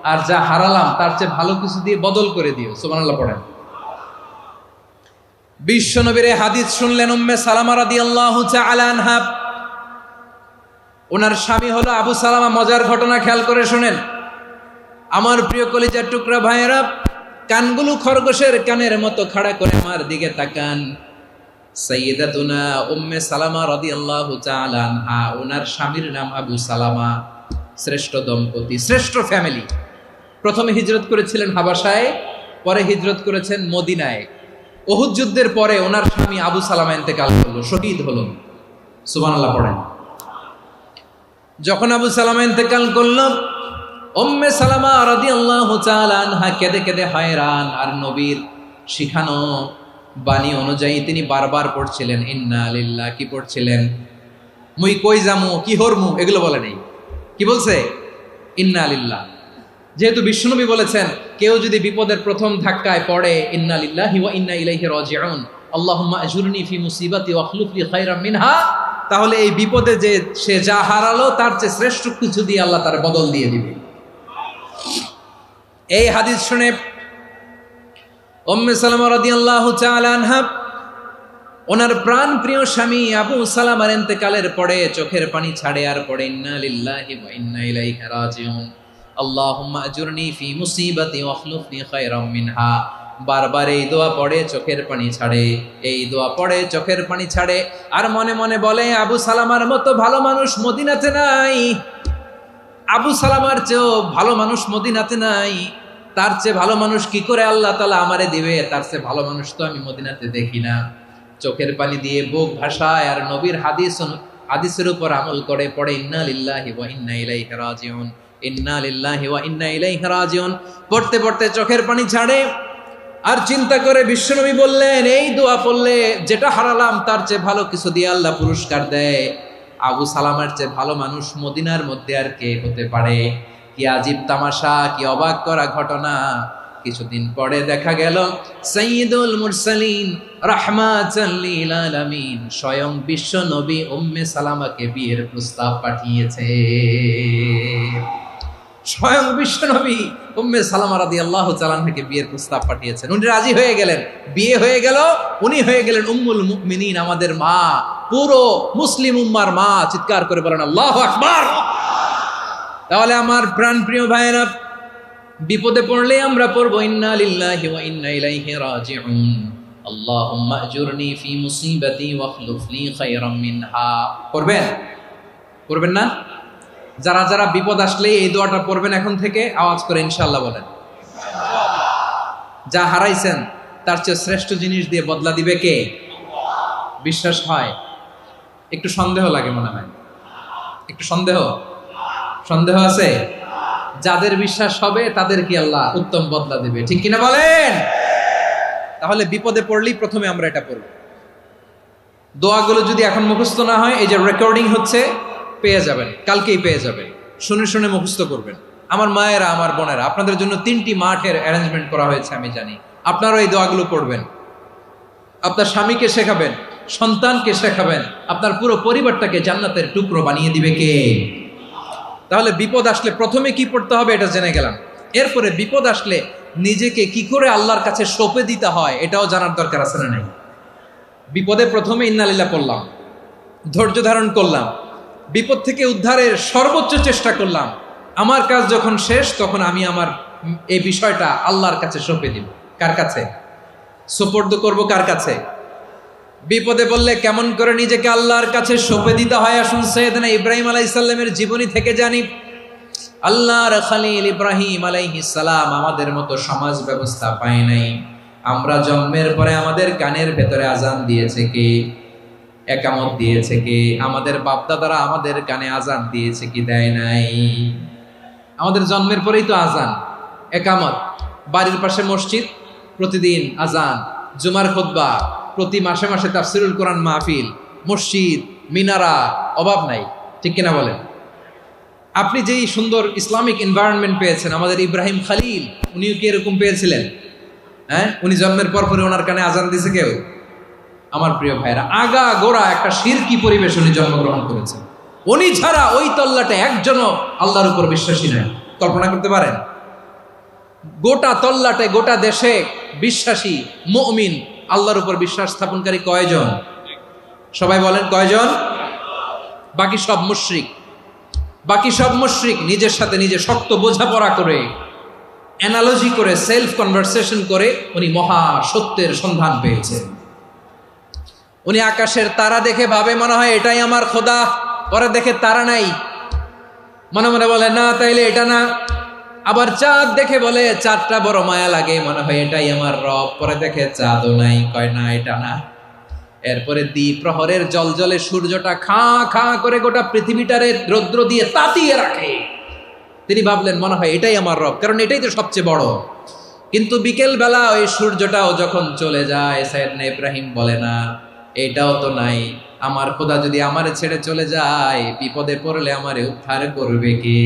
আর যা হারালাম তার চেয়ে ভালো কিছু দিয়ে বদল করে দিও। সুবহানাল্লাহ পড়েন। বিশ্বনবীর হাদিস শুনলেন উম্মে সালামা রাদিয়াল্লাহু তাআলা আনহা। ওনার স্বামী হলো আবু সালামা। মজার ঘটনা খেয়াল করে শুনেন আমার প্রিয় কলিজার টুকরা ভাইয়েরা। কানগুলো খরগোশের কানের মতো খাড়া করে আমার দিকে তাকান। সাইয়্যিদাতুনা উম্মে সালামা রাদিয়াল্লাহু তাআলা আনহা, ওনার স্বামীর নাম আবু সালামা। শ্রেষ্ঠ দম্পতি, শ্রেষ্ঠ ফ্যামিলি। প্রথমে হিজরত করেছিলেন হাবাসায়, পরে হিজরত করেছেন মদিনায়। উহুদ যুদ্ধের পরে ওনার স্বামী আবু সালামা ইন্তেকাল করলো, শহীদ হলো। সুবহানাল্লাহ পড়েন। যখন আবু সালামা ইন্তেকাল করল, উম্মে সালামা রাদিয়াল্লাহু তাআলা আনহা কেঁদে কেঁদে হয়রান। আর নবীর শিখানো বাণী অনুযায়ী তিনি বারবার পড়ছিলেন ইন্না লিল্লাহ। কি পড়ছিলেন? মুই কই যামু, কি হরমু, এগুলো বলে নেই। কি বলছে? ইন্না লিল্লাহ। যেহেতু বিশ্বনবী বলেছেন কেউ যদি বিপদের প্রথম ধাক্কায় পড়ে ইন্না লিল্লাহি ওয়া ইন্না ইলাইহি রাজিউন, আল্লাহুম্মা আজুরনি ফি মুসিবাতি ওয়া আখলুফ লি খায়রাম মিনহা, তাহলে এই বিপদে যে সে যা হারালো তার চেয়ে শ্রেষ্ঠ কিছু দিয়ে আল্লাহ তার বদল দিয়ে দিবে। এই হাদিস শুনে উম্মে সালামা রাদিয়াল্লাহু তাআলা আনহা ওনার প্রাণ প্রিয় স্বামী আবু সালামার ইন্তেকালের পরে চোখের পানি ছাড়ে আর পড়ে ইন্না লিল্লাহি ওয়া ইন্না ইলাইহি রাজিউন, আল্লাহুম্মা আজুরনি ফি মুসিবাতি ওয়া আখলুফ লি খায়রাম মিনহা। বারবার এই দোয়া পড়ে চোখের পানি ছাড়ে, এই দোয়া পড়ে চোখের পানি ছাড়ে, আর মনে মনে বলে আবু সালামার মতো ভালো মানুষ মদিনাতে নাই, আবু সালামার চেয়েও ভালো মানুষ মদিনাতে নাই, তার চেয়ে ভালো মানুষ কি করে আল্লাহ তাআলা আমারে দিবে, তার চেয়ে ভালো মানুষ তো আমি মদিনাতে দেখি না। চোখের পানি দিয়ে বুক ভাসায় আর নবীর হাদিসের উপর আমল করে পড়ে ইন্না লিল্লাহি ওয়া ইন্না ইলাইহি রাজিউন, ইন্না লিল্লাহি ওয়া ইন্না ইলাইহি রাজিউন। পড়তে পড়তে চোখের পানি ছাড়ে আর চিন্তা করে বিশ্বনবী বললেন এই দোয়া পড়লে যেটা হারালাম তার চেয়ে ভালো কিছু দিয়ে আল্লাহ পুরস্কার দেয়। আবু সালামার চেয়ে ভালো মানুষ মদিনার মধ্যে আর কে হতে পারে? কি আজীব তামাশা, কি অবাক করা ঘটনা। কিছুদিন পরে দেখা গেল সাইয়্যিদুল মুরসালিন রাহমাতাল লিল আলামিন স্বয়ং বিশ্ব নবী উম্মে সালামাকে বিয়ের প্রস্তাব পাঠিয়েছে। স্বয়ং বিশ্ব নবী উম্মে সালামা রাদিয়াল্লাহু তাআলা আনহাকে বিয়ের প্রস্তাব পাঠিয়েছেন। উনি রাজি হয়ে গেলেন, বিয়ে হয়ে গেল, উনি হয়ে গেলেন উম্মুল মুমিনিন, আমাদের মা, পুরো মুসলিম উম্মার মা। চিৎকার করে বলেন আল্লাহু আকবার। তাহলে আমার প্রাণ প্রিয় ভাইয়েরা, বিপদে পড়লে আমরা পড়বো ইন্না লিল্লাহি ওয়া ইন্না ইলাইহি রাজিউন, আল্লাহুম্মা আজুরনি ফি মুসিবাতি ওয়া আখলুফ লি খায়রাম মিনহা। পড়বেন? পড়বেন না? যারা যারা বিপদ আসলে এই দোয়াটা পড়বেন এখন থেকে আওয়াজ করে ইনশাআল্লাহ বলেন। যা হারাইছেন তার চেয়ে শ্রেষ্ঠ জিনিস দিয়ে বদলা দিবে কে? বিশ্বাস হয়? একটু সন্দেহ লাগে মনে হয়, একটু সন্দেহ আছে? যাদের বিশ্বাস হবে তাদের কি আল্লাহ উত্তম বদলা দিবে, ঠিক কিনা বলেন? তাহলে বিপদে পড়লেই প্রথমে আমরা এটা পড়ব। দোয়াগুলো যদি এখন মুখস্থ না হয়, এই যে রেকর্ডিং হচ্ছে, পেয়ে যাবেন, কালকেই পেয়ে যাবেন। শুনে শুনে মুখস্থ করবেন। আমার মায়েরা, আমার বোনেরা, আপনাদের জন্য 3টি মাঠের অ্যারেঞ্জমেন্ট করা হয়েছে, আমি জানি। আপনারাও এই দোয়াগুলো পড়বেন, আপনার স্বামীকে শেখাবেন, সন্তানকে শেখাবেন, আপনার পুরো পরিবারটাকে জান্নাতের টুকরো বানিয়ে দিবে কে? তাহলে বিপদ আসলে প্রথমে কি পড়তে হবে এটা জেনে গেলাম। এরপরে বিপদ আসলে নিজেকে কি করে আল্লাহর কাছে সঁপে দিতে হয় এটাও জানার দরকার আছে না নাই? বিপদে প্রথমে ইন্না লিল্লাহ পড়লাম, ধৈর্য ধারণ করলাম, বিপদ থেকে উদ্ধারের সর্বোচ্চ চেষ্টা করলাম। আমার কাজ যখন শেষ তখন আমি আমার এই বিষয়টা আল্লাহর কাছে সঁপে দিব। কার কাছে সুপর্দ করব? কার কাছে? বিপদে বললে কেমন করে নিজেকে আল্লাহর কাছে সঁপে দিতে হয় আসুন সাইয়েদনা ইব্রাহিম আলাইহিস সালামের জীবনী থেকে জানি। আল্লাহর খলিল ইব্রাহিম আলাইহিস সালাম আমাদের মতো সমাজ ব্যবস্থা পায় নাই। আমরা জন্মের পরে আমাদের কানের ভেতরে আজান দিয়েছে কে? একামত দিয়েছে কে? আমাদের বাপদাদারা আমাদের কানে আজান দিয়েছে কি? দেয় নাই। আমাদের জন্মের পরেই তো আজান, একামত, বাড়ির পাশে মসজিদ, প্রতিদিন আজান, জুমার খুতবা, প্রতি মাসে মাসে তাফসিরুল কোরআন মাহফিল, মসজিদ, মিনারা, অভাব নাই, ঠিক কিনা বলেন? আপনি যেই সুন্দর ইসলামিক এনভায়রনমেন্ট পেয়েছেন, আমাদের ইব্রাহিম খলিল উনিও কি এরকম পেয়েছিলেন? হ্যাঁ, উনি জন্মের পর পরে ওনার কানে আজান দিয়েছে কেউ? আমার প্রিয় ভাইরা, আগা গোড়া একটা শিরকি পরিবেশ উনি জন্মগ্রহণ করেছেন। উনি ছাড়া ওই তল্লাটে একজনও আল্লাহর উপর বিশ্বাসী নয়। কল্পনা করতে পারেন? গোটা তল্লাটে, গোটা দেশে বিশ্বাসী মুমিন, আল্লাহর উপর বিশ্বাস স্থাপনকারী কয়জন? সবাই বলেন কয়জন? বাকি সব মুশরিক। বাকি সব মুশরিক নিজের সাথে নিজে শক্ত বোঝাপড়া করে, অ্যানালজি করে, সেলফ কনভারসেশন করে উনি মহা সত্যের সন্ধান পেয়েছেন। উনি আকাশের তারা দেখে ভাবে মনে হয় এটাই আমার খোদা, পরে দেখে তারা নাই, মনে মনে বলে না তাইলে এটা না। আবার চাঁদ দেখে বলে চাঁদটা বড় মায়া লাগে, মনে হয় এটাই আমার রব, পরে দেখে চাঁদও নাই, কয় না এটা না। এরপরে দ্বিপ্রহরের জলজলে সূর্যটা খা খা করে গোটা পৃথিবীটারে রৌদ্র দিয়ে তাতিয়ে রাখে। তিনি ভাবলেন মনে হয় এটাই আমার রব, কারণ এটাই তো সবচেয়ে বড়। কিন্তু বিকেল বেলা ওই সূর্যটাও যখন চলে যায়, সাইয়েদনা ইব্রাহিম বলে না এটাও তো নাই, আমার খোদা যদি আমারে ছেড়ে চলে যায়, বিপদে পড়লে আমারে উদ্ধার করবে কে?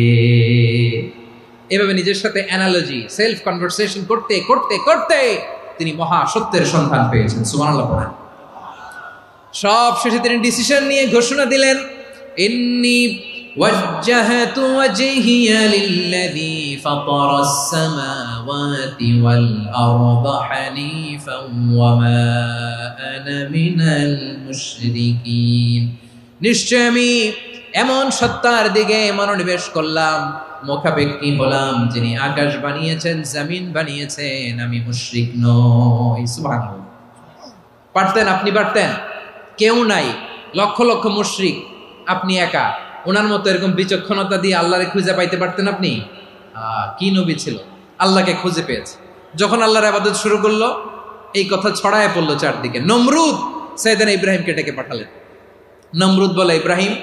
এভাবে নিজের সাথে অ্যানালজি, সেলফ কনভারসেশন করতে করতে করতে তিনি মহা সত্যের সন্ধান পেয়েছেন। সুবহানাল্লাহ পড়েন। সব শেষে তিনি ডিসিশন নিয়ে ঘোষণা দিলেন, ইন্নী ওয়াজ্জাহাতু ওয়াজহিয়া লিল্লাযী ফাতারাস সামাওয়াতি ওয়াল আরদা হানিফান ওয়া মা আনা মিনাল মুশরিকিন। নিশ্চয় আমি এমন সত্তার দিকে মনোনিবেশ করলাম, মুখাপেক্ষী হলাম, যিনি আকাশ বানিয়েছেন, জমিন বানিয়েছেন, আমি মুশরিক নই। সুবহানাল্লাহ। পারতেন, আপনি পারতেন? কেউ নাই, লক্ষ লক্ষ মুশরিক, আপনি একা। ওনার মতো এরকম বিচক্ষণতা দিয়ে আল্লাহরে খুঁজে পাইতে পারতেন আপনি? কি নবী ছিল, আল্লাহকে খুঁজে পেয়েছে। যখন আল্লাহর ইবাদত শুরু করলো, এই কথা ছড়ায় পড়লো চারদিকে। নমরুদ সাইয়েদনা ইব্রাহিমকে ডেকে পাঠালেন। নমরুদ বলে, ইব্রাহিম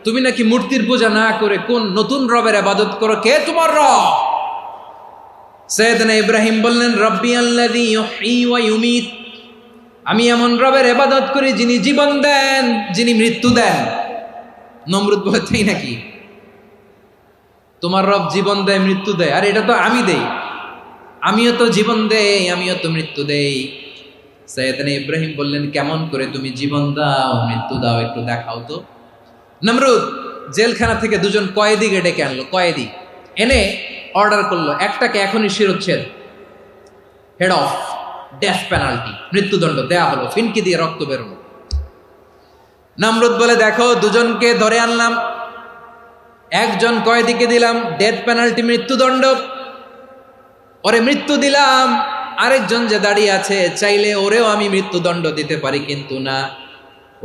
তুমি নাকি মূর্তির পূজা না করে কোন নতুন রবের ইবাদত করো, কে তোমার রব? সাইয়েদনা ইব্রাহিম বললেন, রব্বি আল্লাযী ইউহয়ী ওয়া ইউমীত, আমি এমন রবের ইবাদত করি যিনি জীবন দেন, যিনি মৃত্যু দেন। নমরুদ বলে, তাই নাকি? তোমার রব জীবন দেয়, মৃত্যু দেয়, আর এটা তো আমি দেই, আমিও তো জীবন দেই, আমিও তো মৃত্যু দেই। সাইয়েদনা ইব্রাহিম বললেন, কেমন করে তুমি জীবন দাও, মৃত্যু দাও, একটু দেখাও তো। নমরুদ জেলখানা থেকে দুজন কয়েদিকে ডেকে আনলো, কয়েদি এনে অর্ডার করলো, একটাকে এখনই শিরোচ্ছেদ, হেড অফ ডেথ পেনাল্টি, মৃত্যুদণ্ড দেয়া হলো, ফিনকি দিয়ে রক্ত বেরোলো। নমরুদ বলে, দেখো দুজনকে ধরে আনলাম, একজন কয়েদিকে দিলাম ডেথ পেনাল্টি, মৃত্যুদণ্ড, ওরে মৃত্যু দিলাম। আরেকজন যে দাঁড়িয়ে আছে, চাইলে ওরেও আমি মৃত্যুদণ্ড দিতে পারি, কিন্তু না,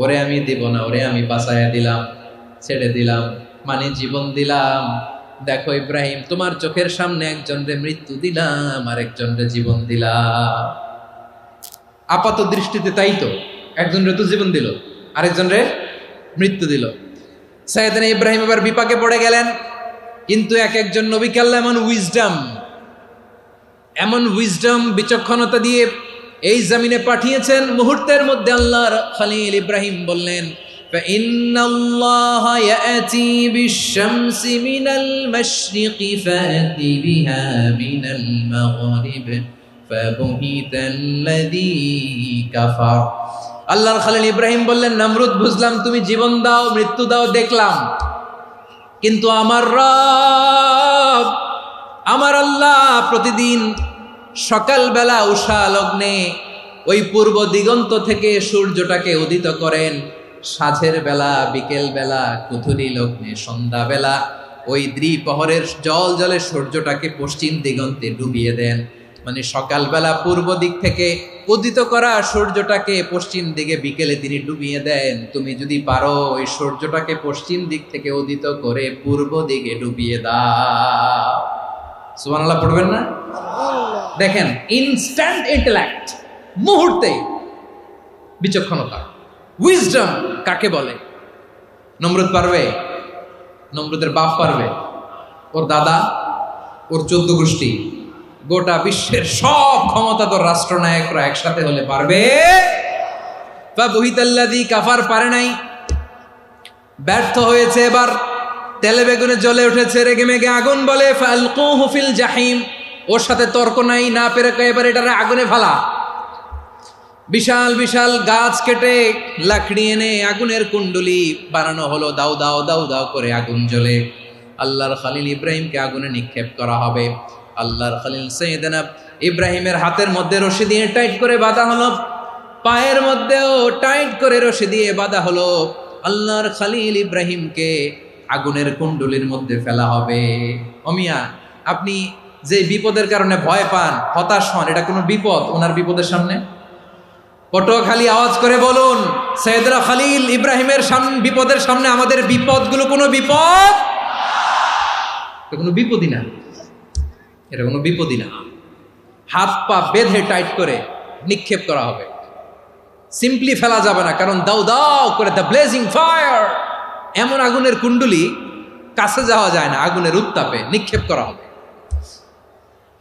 ওরে আমি দিব না, ওরে আমি বাঁচাইয়া দিলাম, ছেড়ে দিলাম, মানে জীবন দিলাম। দেখো ইব্রাহিম, তোমার চোখের সামনে একজনরে মৃত্যু দিলাম, আরেকজনরে জীবন দিলাম। আপাত দৃষ্টিতে তাই তো, একজনরে তো জীবন দিল, আরেকজনরে মৃত্যু দিল। সাইয়েদনা ইব্রাহিম এবার বিপাকে পড়ে গেলেন। কিন্তু এক একজন নবীকে আল্লাহ এমন উইজডম বিচক্ষণতা দিয়ে এই জমিনে পাঠিয়েছেন, মুহূর্তের মধ্যে আল্লাহর খলিল ইব্রাহিম বললেন, ফাইন্নাল্লাহা ইয়াতি বিশ-শামসি মিনাল মাশরিকি ফাতি বিহা মিনাল মাগরিব ফাবুহিতাল্লাযী কাফার। আল্লাহর খলিল ইব্রাহিম বললেন, নমরুদ বুঝলাম তুমি জীবন দাও, মৃত্যু দাও, দেখলাম, কিন্তু আমার রব, আমার আল্লাহ প্রতিদিন সকালবেলা উষা লগ্নে ওই পূর্ব দিগন্ত থেকে সূর্যটাকে উদিত করেন, সাঁঝের বেলা, বিকেল বেলা, কুথুরি লগ্নে, সন্ধ্যাবেলা ওই দ্বিপ্রহরের জল জলে সূর্যটাকে পশ্চিম দিগন্তে ডুবিয়ে দেন। মানে সকালবেলা পূর্ব দিক থেকে উদিত করা সূর্যটাকে পশ্চিম দিকে বিকেলে তিনি ডুবিয়ে দেন। তুমি যদি পারো ওই সূর্যটাকে পশ্চিম দিক থেকে উদিত করে পূর্ব দিকে ডুবিয়ে দাও। সুবহানাল্লাহ পড়বেন না? দেখেন, ইনস্ট্যান্ট ইন্টেলেক্ট, মুহূর্তে বিচক্ষণতা, উইজডম কাকে বলে? নমরুদ পারবে? নমরুদের বাপ পারবে? ওর দাদা, ওর 14 গোষ্ঠী, গোটা বিশ্বের সব ক্ষমতাধর রাষ্ট্রনায়করা একসাথে হলে পারবে? ফাবুহিতাল্লাযী কাফার পারে নাই, ব্যর্থ হয়েছে। এবার তেলে বেগুনে জ্বলে উঠেছে, রেগে মেগে আগুন বলে, ফালকুহু ফিল জাহিম, ওর সাথে তর্ক নাই, না পেরে এবার এটারে আগুনে ফেলা। বিশাল বিশাল গাছ কেটে লাকড়ি এনে আগুনের কুণ্ডলি বানানো হলো, দাও দাও দাও দাও করে আগুন জ্বলে। আল্লাহর খলিল ইব্রাহিমকে আগুনে নিক্ষেপ করা হবে। আল্লাহর খলিল সাইয়েদনা ইব্রাহিমের হাতের মধ্যে রশি দিয়ে টাইট করে বাঁধা হলো, পায়ের মধ্যেও টাইট করে রশি দিয়ে বাঁধা হলো। আল্লাহর খলিল ইব্রাহিমকে আগুনের কুণ্ডলির মধ্যে ফেলা হবে। অমিয়া, আপনি যে বিপদের কারণে ভয় পান, হতাশ হন, এটা কোনো বিপদ ওনার বিপদের সামনে? পটুয়াখালী আওয়াজ করে বলুন, সাইয়েদনা খলিল ইব্রাহিমের বিপদের সামনে আমাদের বিপদগুলো কোনো বিপদ? এটা কোনো বিপদই না, এটা কোনো বিপদই না। হাত পা বেঁধে টাইট করে নিক্ষেপ করা হবে। সিম্পলি ফেলা যাবে না, কারণ দাও দাও করে দ্য ব্লেজিং ফায়ার, এমন আগুনের কুণ্ডুলি কাছে যাওয়া যায় না, আগুনের উত্তাপে নিক্ষেপ করা হবে।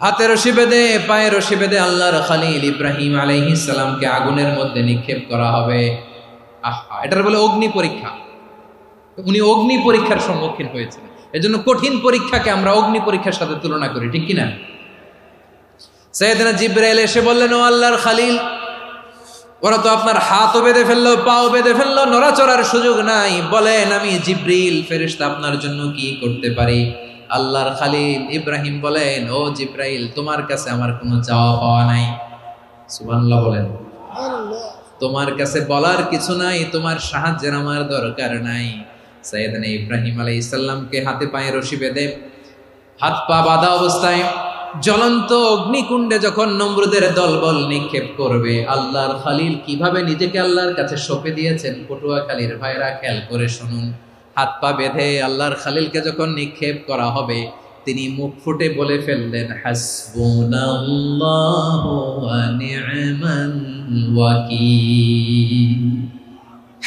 হাতে রশি বেঁধে পায়ে রশি বেঁধে আল্লাহর খলিল ইব্রাহিম আলাইহিস সালামকে আগুনের মধ্যে নিক্ষেপ করা হবে। আহা, এটার বলে অগ্নি পরীক্ষা। উনি অগ্নি পরীক্ষার সম্মুখীন হয়েছেন। এজন্য কঠিন পরীক্ষাকে আমরা অগ্নি পরীক্ষার সাথে তুলনা করি, ঠিক কিনা? সাইয়েদনা জিবরাইল এসে বললেন, ও আল্লাহর খলিল, ওরা তো আপনার হাতও বেঁধে ফেললো, পাও বেঁধে ফেললো, নড়াচড়ার সুযোগ নাই, বলেন আমি জিবরিল ফেরেশতা আপনার জন্য কি করতে পারি? আল্লাহর খলিল ইব্রাহিম বলেন, ও জিবরাইল, তোমার কাছে আমার কোনো চাওয়া পাওয়া নাই। সুবহানাল্লাহ বলেন। তোমার কাছে বলার কিছু নাই, তোমার সাহায্যের আমার দরকার নাই। সাইয়েদনা ইব্রাহিম আলাইহিস সালামকে হাতে পায়ে রশি বেঁধে হাত পা বাঁধা অবস্থায় জ্বলন্ত অগ্নিকুণ্ডে যখন নমরুদের দলবল নিক্ষেপ করবে, আল্লাহর খলিল কিভাবে নিজেকে আল্লাহর কাছে সঁপে দিয়েছেন, পটুয়াখালীর ভাইরা খেয়াল করে শুনুন। হাত পা বেঁধে আল্লাহর খলিলকে যখন নিক্ষেপ করা হবে, তিনি মুখ ফুটে বলে ফেললেন, হাসবুনাল্লাহু ওয়া নি'মাল ওয়াকিল।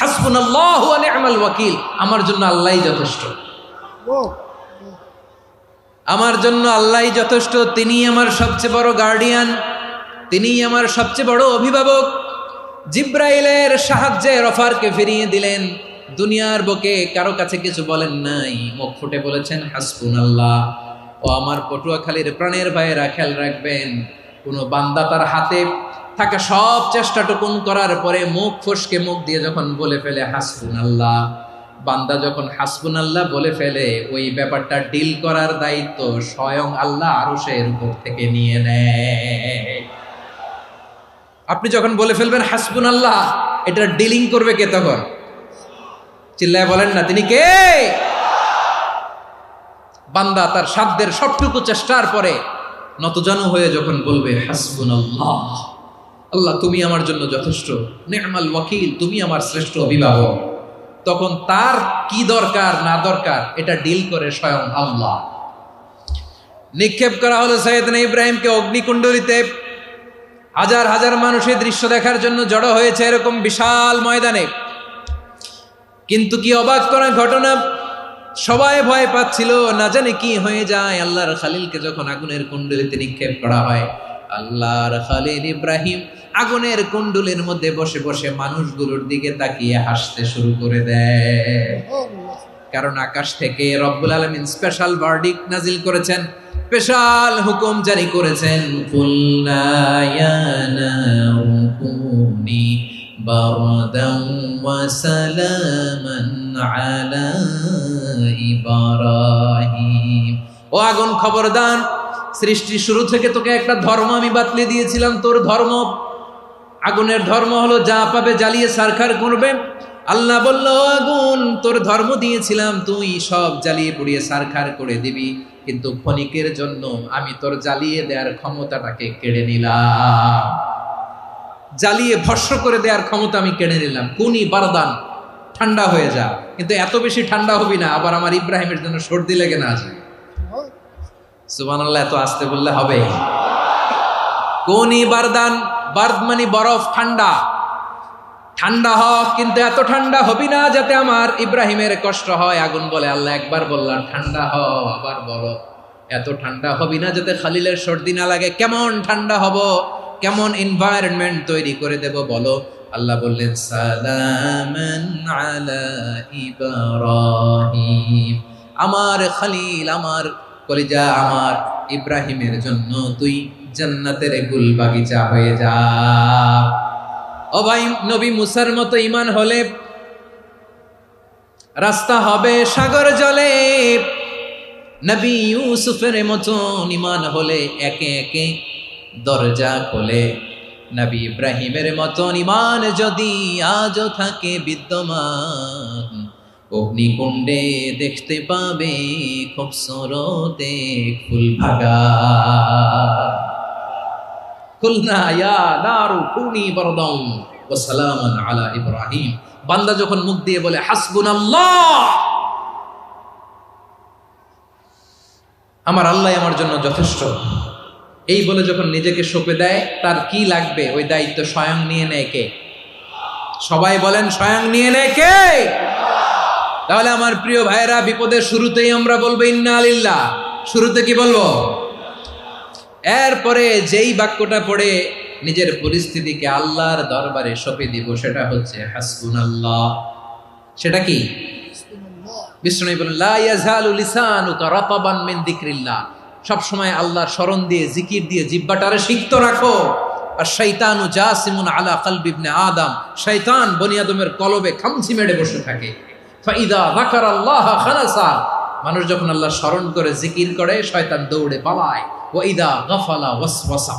হাসবুনাল্লাহু ওয়া নি'মাল ওয়াকিল, আমার জন্য আল্লাহই যথেষ্ট, আমার জন্য আল্লাহই যথেষ্ট। তিনি আমার সবচেয়ে বড় গার্ডিয়ান, তিনি আমার সবচেয়ে বড় অভিভাবক। জিব্রাইলের সাহায্যে অফারকে ফিরিয়ে দিলেন। দুনিয়ার বুকে কারো কাছে কিছু বলেন নাই, মুখ ফুটে বলেছেন হাসবুনাল্লাহ। ও আমার পটুয়াখালীর প্রাণের ভাইয়েরা, খেয়াল রাখবেন, কোন বান্দা তার হাতে থাকা সব চেষ্টাটুকুন করার পরে মুখ ফসকে মুখ দিয়ে যখন বলে ফেলে হাসবুনাল্লাহ, বান্দা যখন হাসবুনাল্লাহ বলে ফেলে, ওই ব্যাপারটা ডিল করার দায়িত্ব স্বয়ং আল্লাহ আরশের উপর থেকে নিয়ে নেয়। আপনি যখন বলে ফেলবেন হাসবুনাল্লাহ, এটা ডিলিং করবে কে তখন? চিল্লায় বলেন না, তিনি কে? বান্দা তার সাধ্যের সবটুকু চেষ্টার পরে নতজানু হয়ে যখন বলবে হাসবুনাল্লাহ, আল্লাহ তুমি আমার জন্য যথেষ্ট, নি'মাল ওয়াকিল, তুমি আমার শ্রেষ্ঠ অভিভাবক, তখন তার কি দরকার না দরকার এটা ডিল করে স্বয়ং আল্লাহ। নিক্ষেপ করা হলো সাইয়েদনা ইব্রাহিমকে অগ্নিকুণ্ডলিতে। হাজার হাজার মানুষের দৃশ্য দেখার জন্য জড়ো হয়েছে এরকম বিশাল ময়দানে। কিন্তু কি অবাক করা ঘটনা, সবাই ভয় পাচ্ছিল, না জানে কি হয়ে যায়। আল্লাহর খলিলকে যখন আগুনের কুণ্ডলিতে নিক্ষেপ করা হয়, আল্লাহর খলিল ইব্রাহিম আগুনের কুণ্ডলের মধ্যে বসে বসে মানুষগুলোর দিকে তাকিয়ে হাসতে শুরু করে দেয়। কারণ আকাশ থেকে রব্বুল আলামিন স্পেশাল ভার্ডিক্ট নাজিল করেছেন, স্পেশাল হুকুম জারি করেছেন, কুলনা ইয়া নারু কুনি বারদান ওয়া সালামান আলা ইব্রাহিম। ও আগুন, খবরদার, সৃষ্টি শুরু থেকে তোকে একটা ধর্ম আমি বাতলে দিয়েছিলাম, তোর ধর্ম, আগুনের ধর্ম হলো যা পাবে জ্বালিয়ে সারখার করবে। আল্লাহ বলল, আগুন, তোর ধর্ম দিয়েছিলাম, তুই সব জ্বালিয়ে পুড়িয়ে সারখার করে দিবি, কিন্তু ক্ষণিকের জন্য আমি তোর জ্বালিয়ে দেওয়ার ক্ষমতাটাকে কেড়ে নিলাম, জ্বালিয়ে ভস্ম করে দেওয়ার ক্ষমতা আমি কেড়ে নিলাম। কুনি বারদান, ঠান্ডা হয়ে যা, কিন্তু এত বেশি ঠান্ডা হবি না আবার আমার ইব্রাহিমের জন্য সর্দি লেগে না যায়। সুবহানাল্লাহ, এত আসতে বললে হবে? কুনি বারদান, বার্দ মানে বরফ, ঠান্ডা, ঠান্ডা হ, কিন্তু এত ঠান্ডা হবি না যাতে আমার ইব্রাহিমের কষ্ট হয়। আগুন বলে, আল্লাহ একবার বললাম ঠান্ডা হ, আবার বলো এত ঠান্ডা হবি না যাতে খলিলের সর্দি না লাগে। কেমন ঠান্ডা হব, কেমন এনভায়রনমেন্ট তৈরি করে দেব বলো? আল্লাহ বললেন, সালামান আলা ইব্রাহিম, আমার খলিল, আমার কলিজা, আমার ইব্রাহিমের জন্য তুই জান্নাতের গুল বাগিচা হয়ে যা। ও ভাই, নবী মুসার মতো ঈমান হলে রাস্তা হবে সাগর জলে, নবী ইউসুফের মতন ঈমান হলে একে একে দরজা খোলে। নবী ইব্রাহিমের মতন ঈমান যদি আজও থাকে বিদ্যমান, অগ্নিকুণ্ডে দেখতে পাবে খুবসুরত এক ফুল ভাগা। কুলনা ইয়া নারু কুনি বারদান ওয়া সালামান আলা ইব্রাহিম। বান্দা যখন মুখ দিয়ে বলে হাসবুনাল্লাহ, আমার আল্লাহ আমার জন্য যথেষ্ট, এই বলে যখন নিজেকে সঁপে দেয়, তার কি লাগবে ওই দায়িত্ব স্বয়ং নিয়ে নেয় কে? সবাই বলেন স্বয়ং নিয়ে নেয় কে? তাহলে আমার প্রিয় ভাইরা, বিপদের শুরুতেই আমরা বলবো ইন্না লিল্লাহ। শুরুতে কি বলবো? এরপরে যেই বাক্যটা পড়ে নিজের পরিস্থিতিকে আল্লাহর দরবারে সঁপে দিব, সেটা হচ্ছে হাসবুনাল্লাহ। সেটা কি? বিষ্ণু বলেন লা ইয়াজালু লিসানুকা রাতাবান মিন যিকরিল্লাহ। সব সময় আল্লাহর স্মরণ দিয়ে, জিকির দিয়ে জিহ্বাটারে সিক্ত রাখো। আর শয়তানু জাসিমুন আলা কলবি ইবনে আদম, শয়তান বনি আদমের কলবে খামচি মেরে বসে থাকে। ফাইদা যাকারাল্লাহ খানাসা, মানুষ যখন আল্লাহর স্মরণ করে জিকির করে শয়তান দৌড়ে পালায়। ওয়া ইদা গাফালা ওয়াসওয়াসা,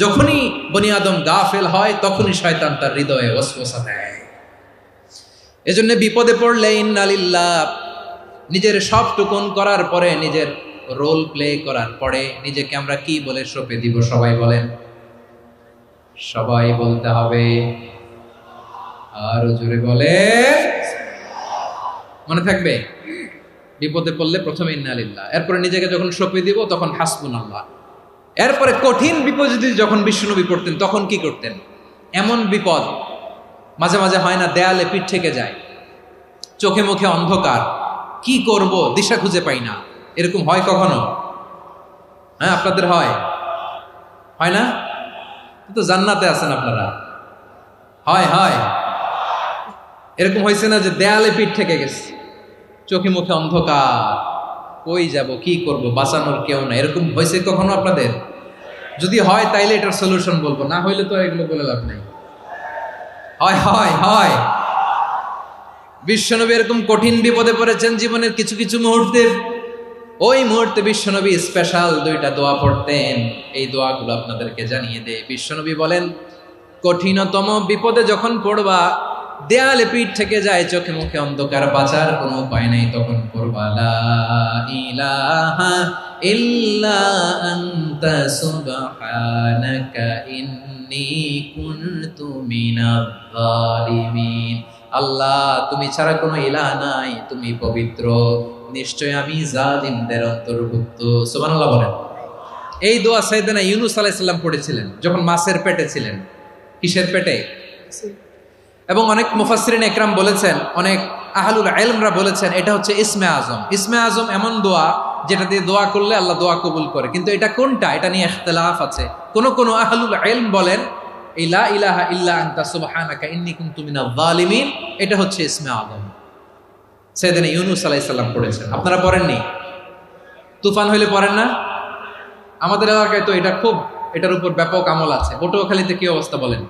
যখনই বনি আদম গাফেল হয় তখনই শয়তান তার হৃদয়ে ওয়াসওয়াসা দেয়। এজন্য বিপদে পড়লে ইন্না লিল্লাহ, নিজের সব টুকুন করার পরে, নিজের রোল প্লে করার পরে নিজেকে আমরা কি বলে সঁপে দিব? সবাই বলেন, সবাই বলতে হবে। আরো জোরে বলে, মনে থাকবে? বিপদে পড়লে প্রথমে ইন্না লিল্লাহ, এরপরে নিজেকে যখন সঁপে দিব তখন হাসবুনাল্লাহ। এরপরে কঠিন বিপদ যদি যখন বিশ্বনবী পড়তেন তখন কি করতেন? এমন বিপদ মাঝে মাঝে হয় না, দেয়ালে পিঠ থেকে যায়, চোখে মুখে অন্ধকার, কি করব দিশা খুঁজে পাই না, এরকম হয় কখনো? হ্যাঁ, আপনাদের হয়? হয় না? তো জান্নাতে আছেন আপনারা। হয় হয় এরকম হয়েছে না যে দেয়ালে পিঠ থেকে গেছে, চোখে মুখে অন্ধকার, কই যাব, কি করব, বাঁচানোর কেউ না, এরকম হয়েছে কখনো আপনাদের? যদি হয় তাইলে এটার সলিউশন বলবো, না হইলে তো এগুলো বলে লাভ নাই। হয় হয় হয় বিশ্বনবী এরকম কঠিন বিপদে পড়েছেন জীবনের কিছু কিছু মুহূর্তে। ওই মুহূর্তে বিশ্বনবী স্পেশাল 2টা দোয়া পড়তেন। এই দোয়াগুলো আপনাদেরকে জানিয়ে দেয়। বিশ্বনবী বলেন, কঠিনতম বিপদে যখন পড়বা, দেয়ালে পিঠ থেকে যায়, চোখে মুখে অন্ধকার, বাঁচার কোনো উপায় নাই, তখন পড়বা লা ইলাহা ইল্লা আনতা সুবহানাকা ইন্নী কুনতু মিনাজ জালিমিন। আল্লাহ, তুমি ছাড়া কোনো ইলাহ নাই, তুমি পবিত্র, নিশ্চয় আমি জালিমদের অন্তর্ভুক্ত। সুবহানাল্লাহ বলেন। এই দোয়া সাইয়েদনা ইউনূস আলাইহিস সালাম পড়েছিলেন যখন মাছের পেটে ছিলেন। কিসের পেটে? এবং অনেক মুফাসসিরিন ইকরাম বলেছেন, অনেক আহলুল ইলমরা বলেছেন, এটা হচ্ছে ইসমে আজম। ইসমে আজম এমন দোয়া যেটা দিয়ে দোয়া করলে আল্লাহ দোয়া কবুল করে, কিন্তু এটা কোনটা, এটা নিয়ে ইখতিলাফ আছে। কোন আহলুল ইলম বলেন এই লা ইলাহা ইল্লা আনতা সুবহানাকা ইন্নী কুনতু মিনাজ জালিমিন, এটা হচ্ছে ইসমে আজম। সাইয়েদনা ইউনূস আলাইহিস সালাম পড়েছেন। আপনারা পড়েননি? তুফান হইলে পড়েন না? আমাদের এলাকায় তো এটা খুব, এটার উপর ব্যাপক আমল আছে। পটুয়াখালীতে কি অবস্থা বলেন?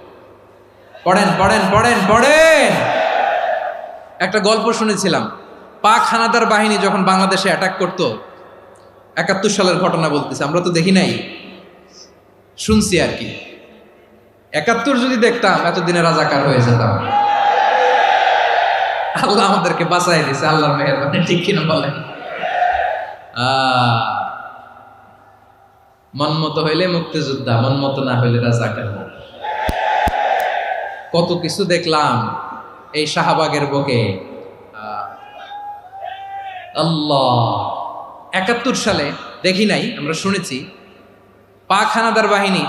পড়েন পড়েন পড়েন পড়েন। একটা গল্প শুনেছিলাম, পাক হানাদার বাহিনী যখন বাংলাদেশে অ্যাটাক করত, 71 সালের ঘটনা বলতেছে, আমরা তো দেখি নাই, শুনছি আর কি। 71 যদি দেখতাম এতদিনে রাজাকার হয়ে যেতাম। আল্লাহ আমাদেরকে বাঁচাই দিয়েছে, আল্লাহর মেহেরবানি, ঠিক কিনা বলেন? মন মতো হইলে মুক্তিযোদ্ধা, মন মতো না হইলে রাজাকার। কত কিছু দেখলাম এই শাহবাগের বুকে। আল্লাহ, 71 সালে দেখি নাই, আমরা শুনেছি পাক হানাদার বাহিনী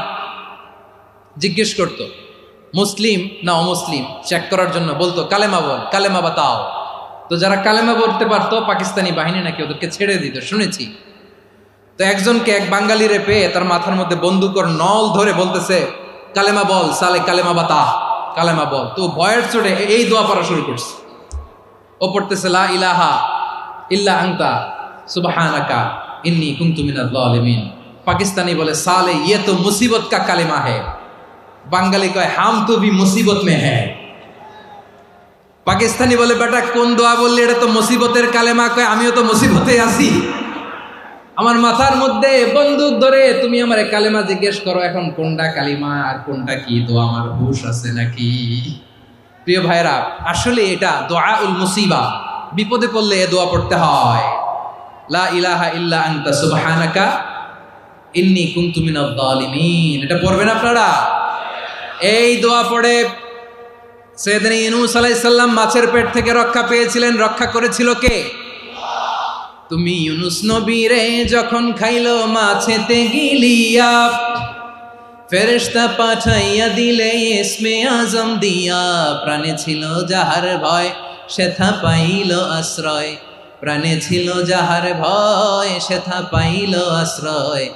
জিজ্ঞেস করত মুসলিম না অমুসলিম চেক করার জন্য, বলতো কালেমা বল, কালেমা বাতাও। তো যারা কালেমা বলতে পারতো পাকিস্তানি বাহিনী নাকি ওদেরকে ছেড়ে দিত, শুনেছি। তো একজনকে, এক বাঙালিরে পেয়ে তার মাথার মধ্যে বন্দুকর নল ধরে বলতেছে কালেমা বল সালে, কালেমা বাতা, কালেমা বল। তো ভয়ের চোটে এই দোয়া পড়া শুরু করছে। ও পড়তেছে লা ইলাহা ইল্লা আনতা সুবহানাকা ইন্নী কুনতু মিনাজ জালিমিন। পাকিস্তানি বলে সালে ইয়ে তো মুসিবত কা কালেমা है। বাঙালি কয় হাম তো ভি মুসিবত মে হ্যায়। পাকিস্তানি বলে বেটা কোন দোয়া বললি, এটা তো মুসিবতের কালেমা। কয় আমিও তো মুসিবতে আছি, আমার মাথার মধ্যে বন্দুক ধরে তুমি আমার কালেমা জিজ্ঞেস করো, এখন কোনটা কালিমা আর কোনটা কি, তো আমার হুশ আছে নাকি? প্রিয় ভাইরা, আসলে এটা দুআউল মুসিবা, বিপদে পড়লে এ দোয়া পড়তে হয়। লা ইলাহা ইল্লা আনতা সুবহানাকা ইন্নী কুনতু মিনাজ জালিমিন, এটা পড়বেন আপনারা। এই দোয়া পড়ে সাইয়েদনা ইউনূস আলাইহিস সালাম মাছের পেট থেকে রক্ষা পেয়েছিলেন। রক্ষা করেছিল কে? তুমি ইউনূস নবী রে যখন খাইলো মাছেতে গিলিয়া, ফেরেশতা পাঠাইয়া দিলে ইসমে আজম দিয়া, প্রাণে ছিল যাহার ভয় সেথা পাইল আশ্রয়, প্রাণে ছিল যাহার ভয় সেথা পাইল আশ্রয়,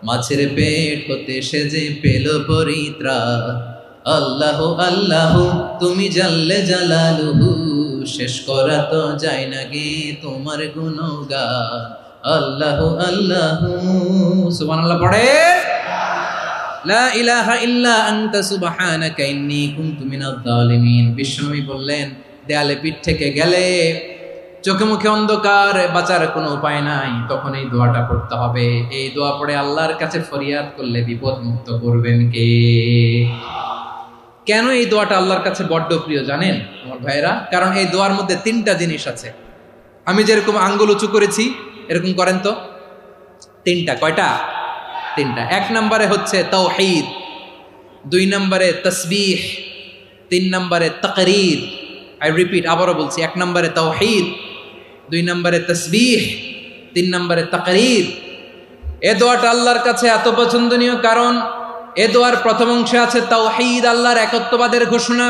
মাছের পেট হতে সে যে পেল পরিত্রাণ। আল্লাহ আল্লাহ তুমি জাল্লে জালালুহু, শেষ করা তো যায় না গে তোমার গুণগান। আল্লাহ আল্লাহ, সুবহানাল্লাহ পড়ে। লা ইলাহা ইল্লা আনতা সুবহানাকা ইন্নী কুনতু মিনাজ জালিমিন। বিশ্বনবী বললেন, দেয়ালে পিঠ থেকে গেলে, চোখে মুখে অন্ধকার, বাঁচার কোনো উপায় নাই, তখন এই দোয়াটা পড়তে হবে। এই দোয়া পড়ে আল্লাহর কাছে ফরিয়াদ করলে বিপদ মুক্ত করবেন কে? কেন এই দোয়াটা আল্লাহর কাছে বড্ড প্রিয় জানেন আমার ভাইরা? কারণ এই দোয়ার মধ্যে তিনটা জিনিস আছে। আমি যেরকম আঙ্গুল উঁচু করেছি এরকম করেন তো। তিনটা। কয়টা? তিনটা। এক নম্বরে হচ্ছে তাওহীদ, দুই নম্বরে তাসবিহ, তিন নম্বরে তাকরীর। আই রিপিট, আবারও বলছি, এক নম্বরে তাওহীদ, দুই নম্বরে তাসবিহ, তিন নম্বরে তাকরীর। এ দোয়াটা আল্লাহর কাছে এত পছন্দনীয় কারণ এ দোয়ার প্রথম অংশে আছে তাওহীদ, আল্লাহর একত্ববাদের ঘোষণা।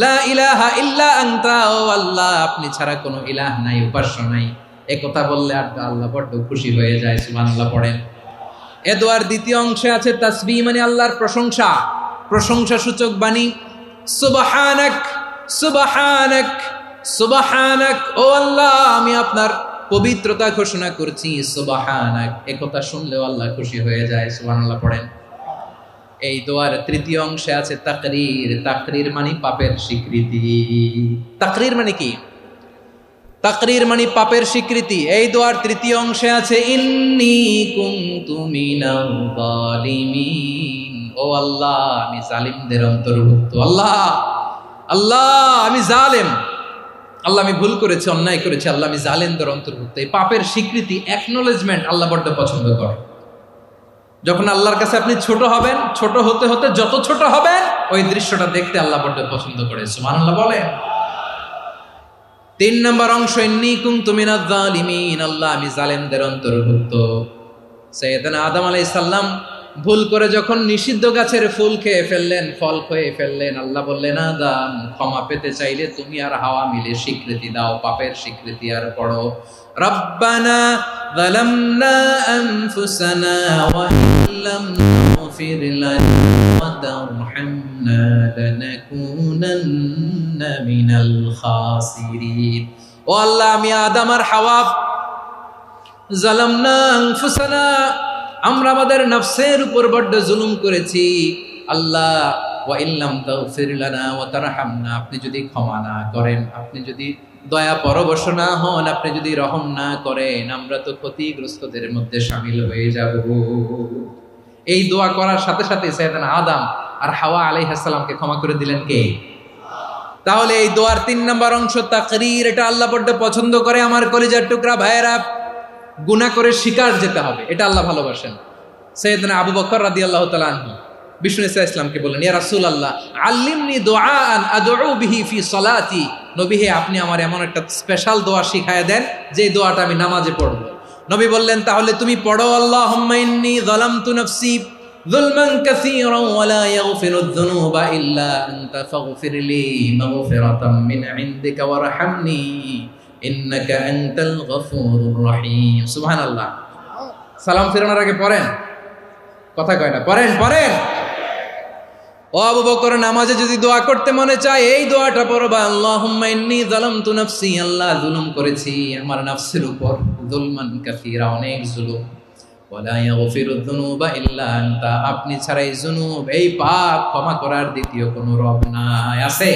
লা ইলাহা ইল্লা আনতা, ও আল্লাহ আপনি ছাড়া কোনো ইলাহ নাই, উপাস্য নাই। এ কথা বললে আর আল্লাহ বড্ড খুশি হয়ে যায়। সুবহানাল্লাহ পড়েন। এ দোয়ার দ্বিতীয় অংশে আছে তাসবিহ, মানে আল্লাহর প্রশংসা, প্রশংসা সূচক বাণী। সুবহানাক সুবহানাক সুবহানাক, ও আল্লাহ আমি আপনার পবিত্রতা ঘোষণা করছি। সুবহানাক, এ কথা শুনলেও আল্লাহ খুশি হয়ে যায়। সুবহানাল্লাহ পড়েন। এই দোয়ার তৃতীয় অংশে আছে তাকরীর। তাকরীর মানে পাপের স্বীকৃতি। তাকরীর মানে কি? তাকরীর মানে পাপের স্বীকৃতি। এই দোয়ার তৃতীয় অংশে আছে ইন্নী কুনতু মিনাল জালিমিন, ও আল্লাহ আমি জালিমদের অন্তর্ভুক্ত। আল্লাহ আল্লাহ আমি জালেম, আল্লাহ আমি ভুল করেছি, অন্যায় করেছি, আল্লাহ আমি জালেমদের অন্তর্ভুক্ত। এই পাপের স্বীকৃতি, অ্যাকনোলেজমেন্ট আল্লাহ বড্ড পছন্দ করে। যখন আল্লাহর কাছে আপনি ছোট হবেন, ছোট হতে হতে যত ছোট হবেন, ওই দৃশ্যটা দেখতে আল্লাহ বড্ড পছন্দ করে। সুবহানাল্লাহ বলে। তিন নম্বর অংশ ইন্নী কুনতু মিনাজ জালিমিন, আল্লাহ আমি জালেমদের অন্তর্ভুক্ত। সাইয়েদনা আদম আলাইহিস সালাম ভুল করে যখন নিষিদ্ধ গাছের ফুল খেয়ে ফেললেন, ফল খেয়ে ফেললেন, আল্লাহ বললেন আদম ক্ষমা পেতে চাইলে তুমি আর হাওয়া মিলে স্বীকৃতি দাও, পাপের স্বীকৃতি আর পড়ো। রব্বানা যালামনা আনফুসানা ওয়া ইল্লাম তাগফির লানা ওয়া তারহামনা লানাকুনান্না মিনাল খাসিরিন। ও আল্লাহ আমি আদম আর হাওয়া, যালামনা আনফুসানা, আমরা আমাদের নফসের উপর বড্ড জুলুম করেছি। আল্লাহ ওয়া ইল্লাম তাগফির লানা ওয়া তারহামনা, আপনি যদি ক্ষমা না করেন, আপনি যদি দয়া পরবশ না হন, আপনি যদি রহম না করেন, আমরা তো ক্ষতিগ্রস্তদের মধ্যে শামিল হয়ে যাব। এই দোয়া করার সাথে সাথে সাইয়েদনা আদম আর হাওয়া আলাইহিস সালামকে ক্ষমা করে দিলেন কে? তাহলে এই দোয়ার তিন নম্বর অংশ তাকরীর, এটা আল্লাহ বড্ড পছন্দ করে। আমার কলিজার টুকরা ভাইয়েরা, গুনাহ করে শিকার যেতে হবে, এটা আল্লাহ ভালোবাসেন। সাইয়েদনা আবু বকর রাদিয়াল্লাহু তাআলা আনহু বিষ্ণু ইসা ইসলামকে বললেন, ইয়া রাসূলুল্লাহ আল্লিমনি দুআআন আদউ বিহি ফি সলাতি, নবী হে আপনি আমার এমন একটা স্পেশাল দোয়া শিখায়া দেন যে দোয়াটা আমি নামাজে পড়ব। নবী বললেন, তাহলে তুমি পড়ো আল্লাহুম্মা ইন্নী যালামতু নাফসি যুলমান কাসীরান ওয়া লা ইয়াগফিরুয যুনুবা ইল্লা আনতা ফাগফিরলি মাগফিরাতাম মিন ইনদিকা ওয়ারহামনি ইন্নাকা আনতাল গফুরুর রহিম। সুবহানাল্লাহ। সালাম ফেরানোর আগে পড়েন, কথা কয় না, পড়েন পড়েন। ও আবু বকর, নামাজে যদি দোয়া করতে মনে চায় এই দোয়াটা পড়বা, আল্লাহুম্মা ইন্নী যালামতু নাফসি, আল্লাহ জুলুম করেছি আমার নফসের উপর, যুলমান কাসীরা, অনেক জুলুম, ওয়া লা ইয়াগফিরুয যুনুবা ইল্লা আনতা, আপনি ছাড়া এই জুনুব, এই পাপ ক্ষমা করার দ্বিতীয় কোনো রব নাই। আছে?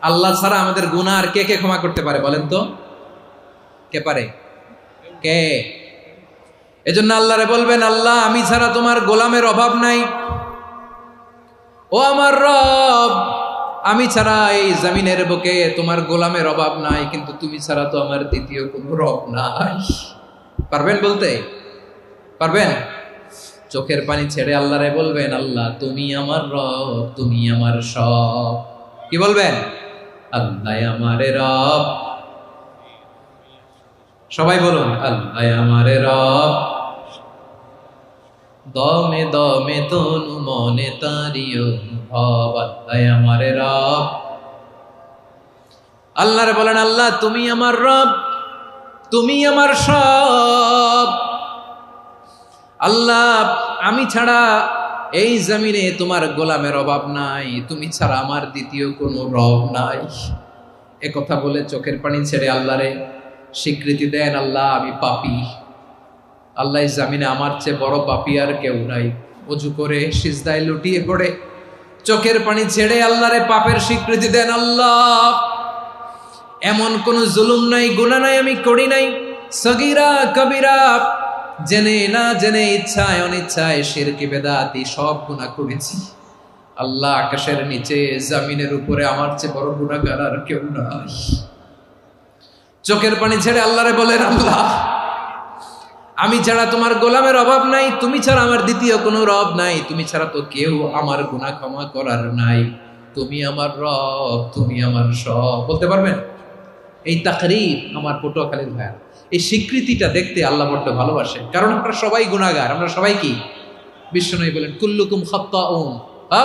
আল্লাহ ছাড়া আমাদের গুনাহ আর কে কে ক্ষমা করতে পারে বলেন তো? কে পারে? কে? এজন্য আল্লাহরে বলবেন, আল্লাহ আমি ছাড়া তোমার গোলামের অভাব নাই, ও আমার রব আমি ছাড়া এই জমিনের বুকে তোমার গোলামের অভাব নাই, কিন্তু তুমি ছাড়া তো আমার দ্বিতীয় কোনো রব নাই। পারবেন বলতে? পারবেন? চোখের পানি ছেড়ে আল্লাহরে বলবেন, আল্লাহ তুমি আমার রব, তুমি আমার সব। কি বলবেন? আল্লাহ আমারে রব। সবাই বলুন, আল্লাহ আমারে রব, দমে দমে তনু মনে তারি অনুভব, আল্লাহ আমার রব। আল্লাহরে বলেন, আল্লাহ তুমি আমার রব, তুমি আমার সব। আল্লাহ আমি ছাড়া এই জমিনে তোমার গোলামের অভাব নাই, তুমি ছাড়া আমার দ্বিতীয় কোনো রব নাই। এ কথা বলে চোখের পানি ছেড়ে আল্লাহরে স্বীকৃতি দেন, আল্লাহ আমি পাপী, আল্লাহ এই জমিনে আমার চেয়ে বড় পাপী আর কেউ নাই। অজু করে সিজদায় লুটিয়ে পড়ে চোখের পানি ছেড়ে আল্লাহরে পাপের স্বীকৃতি দেন, আল্লাহ এমন কোন জুলুম নাই, গুনাহ নাই আমি করি নাই, সগীরা কবিরা, জেনে না জেনে, ইচ্ছায় অনিচ্ছায়, শিরকি বেদাতি সব গুনাহ করেছি। আল্লাহ আকাশের নিচে জমিনের উপরে আমার চেয়ে বড় গুনাহগার আর কেউ নাই। চোখের পানি ছেড়ে আল্লাহরে বলেন, আল্লাহ আমি ছাড়া তোমার গোলামের অভাব নাই, তুমি ছাড়া আমার দ্বিতীয় কোনো রব নাই, তুমি ছাড়া তো কেউ আমার গুনাহ ক্ষমা করার নাই, তুমি আমার রব, তুমি আমার সব। বলতে পারবেন? এই তাকরীর আমার পটুয়াখালীর ভাইয়া, এই স্বীকৃতিটা দেখতে আল্লাহ বড্ড ভালোবাসেন, কারণ আমরা সবাই গুনাহগার। আমরা সবাই কি? বিশ্বনবী বলেন, কুল্লুকুম খাত্তাউন,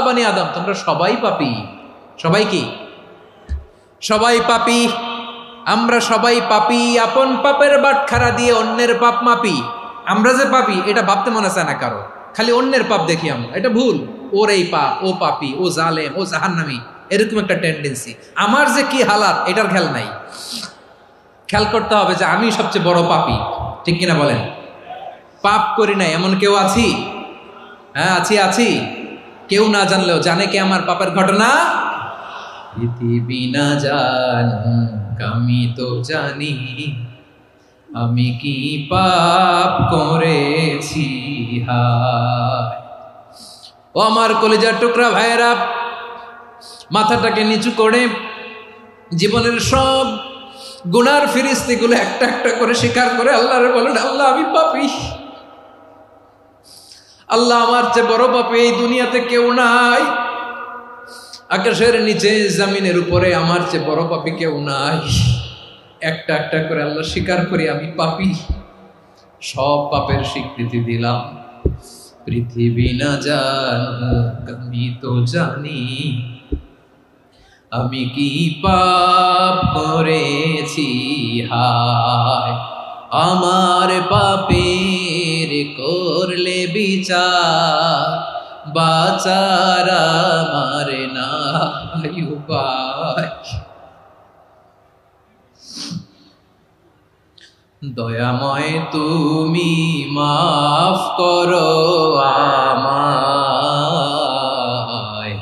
বানি আদম তোমরা সবাই পাপী। সবাই কি? সবাই পাপী। আমরা সবাই পাপী, আপন পাপের বাটখারা দিয়ে অন্যের পাপ মাপি। আমরা যে পাপী এটা ভাবতে মনে চায় না কারো, খালি অন্যের পাপ দেখি আমরা, এটা ভুল। ওর এই পাপ, ও পাপী, ও জালেম, ও জাহান্নামী, এরকম একটা টেন্ডেন্সি। আমার যে কি হালাত এটার খেয়াল নাই। খেয়াল করতে হবে যে আমি সবচেয়ে বড় পাপী, ঠিক কিনা বলেন? পাপ করি নাই এমন কেউ আছি? হ্যাঁ আছি। কেউ না জানলেও জানে কে আমার পাপের ঘটনা? পৃথিবী না জানুক আমি তো জানি, আমি কি পাপ করেছি হায়। ও আমার কলিজার টুকরা ভাইয়েরা, মাথাটাকে নিচু করে জীবনের সব গুনার ফিরিস্তিগুলো একটা একটা করে স্বীকার করে আল্লাহরে বলেন, আল্লাহ আমি পাপী, আল্লাহ আমার চেয়ে বড় পাপী এই দুনিয়াতে কেউ নাই, আকাশের নিচে জমিনের উপরে আমার চেয়ে বড় পাপী কেউ নাই। একটা একটা করে আল্লাহ স্বীকার করি আমি পাপী, সব পাপের স্বীকৃতি দিলাম। পৃথিবী না জানুক আমি তো জানি, আমি কি পাপ করেছি হায়। আমার পাপের করলে বিচার, বাচার আমার নাই উপায়। দয়াময় তুমি মাফ করো আমায়,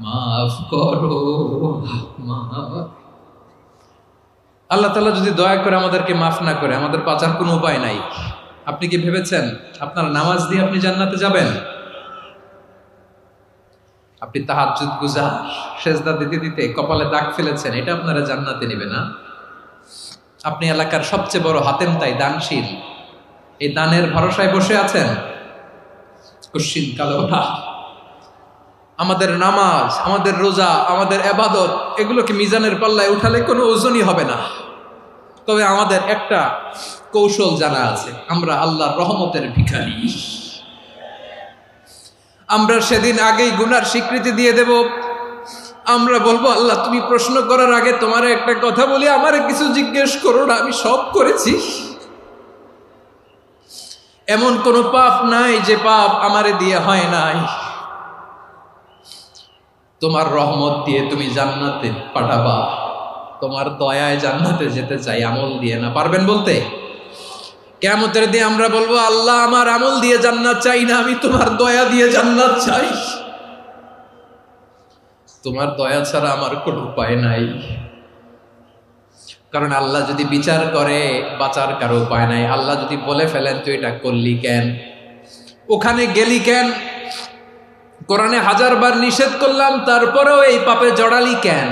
মাফ করো আমায়। আল্লাহ তাআলা যদি দয়া করে আমাদেরকে মাফ না করে, আমাদের বাঁচার কোনো উপায় নাই। আপনি কি ভেবেছেন আপনার নামাজ দিয়ে আপনি জান্নাতে যাবেন? আপনি তাহাজ্জুদ গুজার, সেজদা দিতে দিতে কপালে দাগ ফেলেছেন, এটা আপনারা জান্নাতে নেবে না? আপনি এলাকার সবচেয়ে বড় হাতেম তাই দানশীল, এই দানের ভরসায় বসে আছেন, কুশ্চিন কালো না। আমাদের নামাজ, আমাদের রোজা, আমাদের ইবাদত, এগুলোকে মিজানের পাল্লায় উঠালে কোনো ওজনই হবে না। তবে আমাদের একটা কৌশল জানা আছে, আমরা আল্লাহর রহমতের ভিখারি। আমরা সেদিন আগেই গুনার স্বীকৃতি দিয়ে দেব। আমরা বলবো, আল্লাহ তুমি প্রশ্ন করার আগে তোমার একটা কথা বলি, আমারে কিছু জিজ্ঞেস করো না, আমি সব করেছি। এমন কোন পাপ নাই যে পাপ আমারে দিয়ে হয় নাই। তোমার রহমত দিয়ে তুমি জান্নাতে পাঠাবা, তোমার দয়ায় জান্নাতে যেতে চাই, আমল দিয়ে না। পারবেন বলতে? কিয়ামতের দিন আমরা বলবো, আল্লাহ আমার আমল দিয়ে জান্নাত চাই না, আমি তোমার দয়া দিয়ে জান্নাত চাই। তোমার দয়া ছাড়া আমার কোনো উপায় নাই। কারণ আল্লাহ যদি বিচার করে বাঁচার কারো উপায় নাই। আল্লাহ যদি বলে ফেলেন তুই এটা করলি কেন, ওখানে গেলি কেন, কোরআনে 1000 বার নিষেধ করলাম তারপরেও এই পাপে জড়ালি কেন,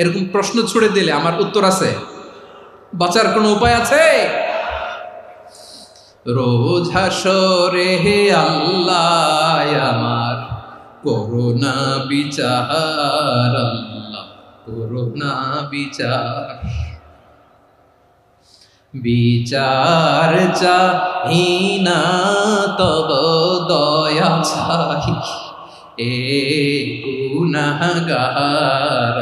এরকম প্রশ্ন ছুড়ে দিলে আমার উত্তর আছে? বাঁচার কোনো উপায় আছে? রোজ হাসরে হে আল্লাহ আমার করুণা বিচার, আল্লাহ করুণা বিচার। বিচার চাহি না তব দয়া চাহি এ গুনাহগার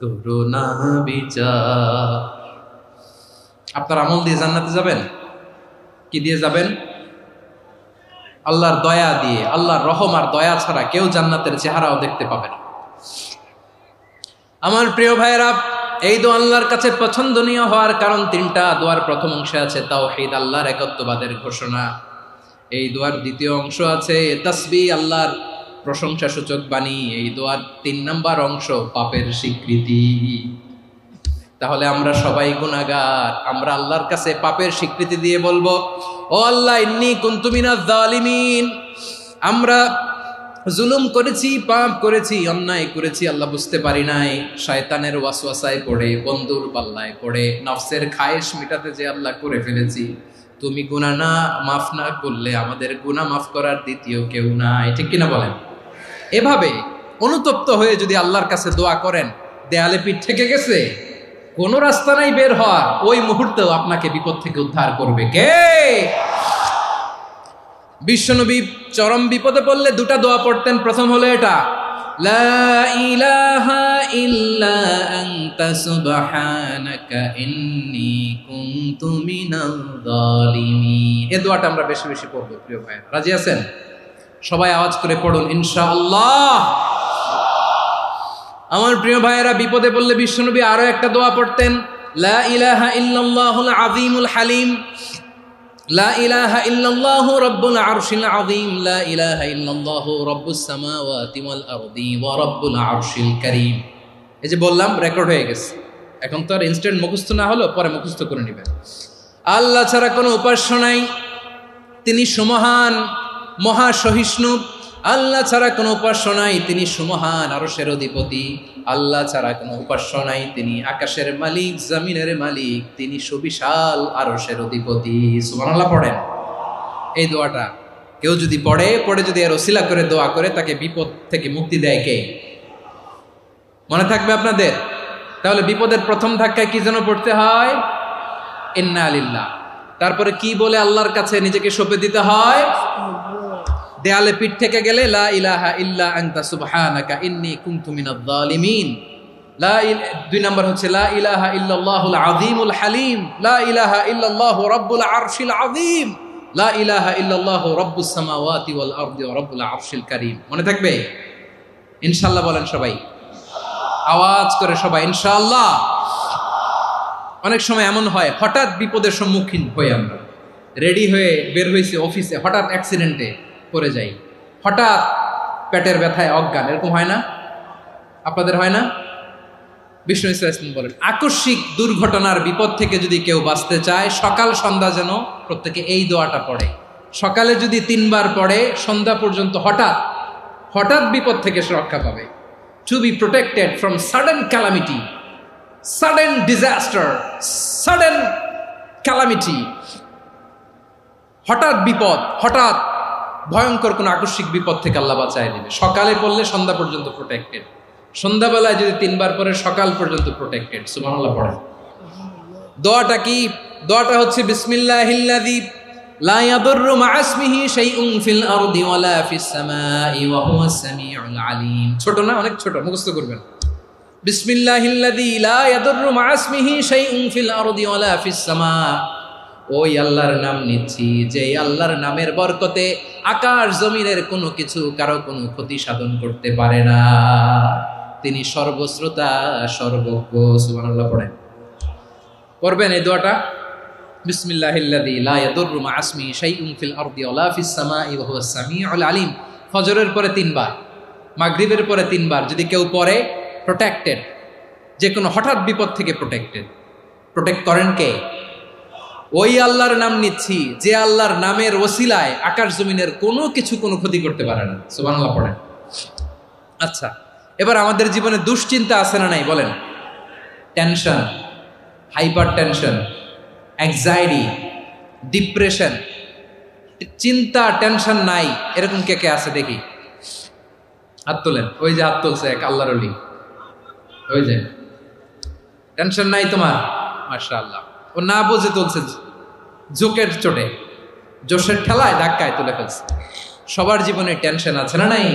করুণা বিচার। আপনার আমল দিয়ে জান্নাতে যাবেন? কি দিয়ে যাবেন? আল্লাহর দয়া দিয়ে। আল্লাহর রহম আর দয়া ছাড়া কেউ জান্নাতের চেহারাও দেখতে পাবে না। আমার প্রিয় ভাইয়েরা, এই দোয়া আল্লাহর কাছে পছন্দনীয় হওয়ার কারণ তিনটা। দোয়ার প্রথম অংশে আছে তাওহীদ, আল্লাহর একত্ববাদের ঘোষণা। এই দোয়ার দ্বিতীয় অংশ আছে তাসবিহ, আল্লাহর প্রশংসা সূচক বাণী। এই দোয়ার ৩ নম্বর অংশ পাপের স্বীকৃতি। তাহলে আমরা সবাই গুনাহগার। আমরা আল্লাহর কাছে পাপের স্বীকৃতি দিয়ে বলবো, ও আল্লাহ, ইন্নী কুনতু মিনাজ জালিমিন। আমরা জুলুম করেছি, পাপ করেছি, অন্যায় করেছি, আল্লাহ বুঝতে পারি নাই। শয়তানের ওয়াসওয়াসায় পড়ে, বন্ধুর পাল্লায় পড়ে, নফসের খায়েশ মিটাতে যে আল্লাহ করে ফেলেছি। তুমি গুনাহ না মাফ না করলে আমাদের গুনাহ মাফ করার দ্বিতীয় কেউ নাই। ঠিক কিনা বলেন? এভাবে অনুতপ্ত হয়ে যদি আল্লাহর কাছে দোয়া করেন, দেয়ালে পিঠ থেকে গেছে, কোনো রাস্তা নাই বের হওয়ার, ওই মুহূর্তেও আপনাকে বিপদ থেকে উদ্ধার করবে কে? বিশ্বনবী চরম বিপদে পড়লে দুটা দোয়া পড়তেন। প্রথম হলো এটা, লা ইলাহা ইল্লা আনতা সুবহানাকা ইন্নী কুনতু মিনাল জালিমিন। এই দোয়াটা আমরা বেশি বেশি পড়ব প্রিয় ভাইরা। রাজি আছেন? সবাই আওয়াজ করে পড়ুন ইনশাআল্লাহ। আমার প্রিয় ভাইয়েরা, বিপদে পড়লে বিশ্বনবী আরো একটা দোয়া পড়তেন, লা ইলাহা ইল্লাল্লাহুল আযীমুল হালিম, লা ইলাহা ইল্লাল্লাহু রাব্বুল আরশিল আযীম, লা ইলাহা ইল্লাল্লাহু রাব্বুস সামাওয়াতি ওয়াল আরদি ওয়া রাব্বুল আরশিল কারীম। এই যে বললাম, রেকর্ড হয়ে গেছে। এখন তো আর ইনস্ট্যান্ট মুখস্থ না হলো, পরে মুখস্থ করে নেবেন। আল্লাহ ছাড়া কোনো উপাস্য নাই, তিনি সুমহান, মহা সহিষ্ণু। আল্লাহ ছাড়া কোনো উপাস্য নাই, তিনি সুমহান, আরশের অধিপতি। আল্লাহ ছাড়া কোনো উপাস্য নাই, তিনি আকাশের মালিক, জমিনের মালিক, তিনি সুবিশাল আরশের অধিপতি। সুবহানাল্লাহ পড়েন। এই দোয়াটা কেউ যদি পড়ে যদি এর ওসিলা করে দোয়া করে, তাকে বিপদ থেকে মুক্তি দেয় কে? মনে থাকবে আপনাদের? তাহলে বিপদের প্রথম ধাক্কায় কি যেন পড়তে হয়? ইন্না লিল্লাহ। তারপরে কি বলে আল্লাহর কাছে নিজেকে সঁপে দিতে হয়? দেয়ালে পিঠ থেকে গেলে লা ইলাহা ইল্লা আনতা সুবহানাকা ইন্নী কুনতু মিনাজ জালিমিন। দুই নম্বর হচ্ছে লা ইলাহা ইল্লাল্লাহুল আযীমুল হালিম, লা ইলাহা ইল্লাল্লাহু রাব্বুল আরশিল আযীম, লা ইলাহা ইল্লাল্লাহু রাব্বুস সামাওয়াতি ওয়াল আরদি ওয়া রাব্বুল আরশিল কারীম। মনে থাকবে? ইনশাআল্লাহ বলেন সবাই, আওয়াজ করে সবাই ইনশাআল্লাহ। অনেক সময় এমন হয়, হঠাৎ বিপদের সম্মুখীন হই আমরা, রেডি হয়ে বের হয়েছে অফিসে, হঠাৎ অ্যাক্সিডেন্টে পড়ে যাই, হঠাৎ পেটের ব্যথায় অজ্ঞান। এরকম হয় না? আপনাদের হয় না? বিষ্ণু ইসলাম বলেন, আকস্মিক দুর্ঘটনার বিপদ থেকে যদি কেউ বাঁচতে চায়, সকাল সন্ধ্যা যেন প্রত্যেকে এই দোয়াটা পড়ে। সকালে যদি 3 বার পড়ে, সন্ধ্যা পর্যন্ত হঠাৎ বিপদ থেকে সে রক্ষা পাবে। To be protected from sudden calamity, sudden disaster, sudden calamity. হঠাৎ বিপদ, হঠাৎ ভয়ঙ্কর কোন আকস্মিক বিপদ থেকে আল্লাহ বাঁচায় দিবে। সকালে পড়লে সন্ধ্যা পর্যন্ত প্রোটেক্টেড, সন্ধ্যাবেলায় যদি 3 বার পরে সকাল পর্যন্ত প্রোটেক্টেড। সুবহানাল্লাহ পড়েন। দোয়াটা কি? দোয়াটা হচ্ছে বিসমিল্লাহিল্লাযী লা ইয়াদুররু মা ইসমিহি শাইউন ফিল আরদি ওয়ালা ফিস সামাই ওয়া হুয়াস সামিউল আলিম। ছোট না? অনেক ছোট, মুখস্থ করবেন। বিসমিল্লাহিল্লাযী লা ইয়াদুররু মা ইসমিহি শাইউন ফিল আরদি ওয়ালা ফিস সামা। ওই আল্লাহর নাম নিচ্ছি, যে আল্লাহর নামের বরকতে আকাশ জমিনের কোনো কিছু কারো কোনো ক্ষতি সাধন করতে পারে না। তিনি সর্বশ্রোতা, সর্বজ্ঞ। সুবহানাল্লাহ পড়েন। পড়বেন এই দোয়াটা, বিসমিল্লাহিল্লাযী লা ইয়াদুররু মা ইসমিহি শাইউন ফিল আরদি ওয়ালা ফিস সামাই ওয়া হুয়াস সামিউল আলিম। ফজরের পরে 3 বার, মাগরিবের পরে 3 বার যদি কেউ পড়ে, প্রোটেক্টেড। যে কোনো হঠাৎ বিপদ থেকে প্রোটেক্ট করেন কে? ওই আল্লাহর নাম নিচ্ছি, যে আল্লাহর নামের ওসিলায় আকাশ জমিনের কোনো কিছু কোনো ক্ষতি করতে পারে না। সুবহানাল্লাহ পড়েন। আচ্ছা, এবার আমাদের জীবনে দুশ্চিন্তা আছে না নাই বলেন? Tension, hyper tension, anxiety, depression, চিন্তা, টেনশন নাই, এরকম কে কে আছে দেখি? হাত তোলেন। ওই যে হাত তুলছে এক আল্লাহর ওলি, ওই যে টেনশন নাই তোমার, মাশাআল্লাহ। ও না বুঝে তুলছে, ঝোঁকের চোটে, জোশের ঠেলায় ধাক্কায় তুলে ফেলছে। সবার জীবনে টেনশন আছে না নাই?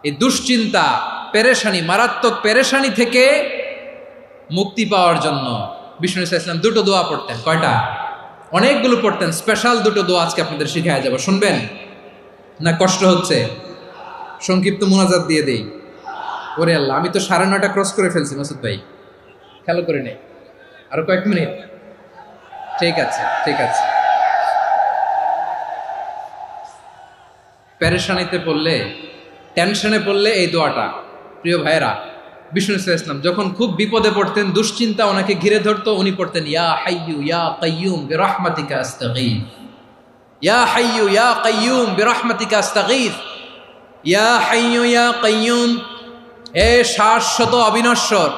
এই দুশ্চিন্তা, পেরেশানি, মারাত্মক পেরেশানি থেকে মুক্তি পাওয়ার জন্য বিষ্ণু ইসলাম দুটো দোয়া পড়তেন। কয়টা? অনেকগুলো পড়তেন। স্পেশাল দুটো দোয়া আজকে আপনাদের শিখায় যাব, শুনবেন না? কষ্ট হচ্ছে? সংক্ষিপ্ত মুনাজাত দিয়ে দেই। ওরে আল্লাহ, আমি তো 9:30 ক্রস করে ফেলছি মাসুদ ভাই, খেয়াল করে নেই। আরো কয়েক মিনিট। ঠিক আছে, ঠিক আছে। পেরেশানিতে পড়লে, টেনশনে পড়লে এই দোয়াটা, প্রিয় ভাইয়েরা, বিষ্ণু ইসলাম যখন খুব বিপদে পড়তেন, দুশ্চিন্তা ওনাকে ঘিরে ধরতো, উনি পড়তেন ইয়া হাইয়ু ইয়া কাইয়ুম বিরহমাতিকা আস্তাগীথ, ইয়া হাইয়ু ইয়া কাইয়ুম বিরহমাতিকা আস্তাগীথ, ইয়া হাইয়ু ইয়া কাইয়ুম, এ শাশ্বত অবিনশ্বর,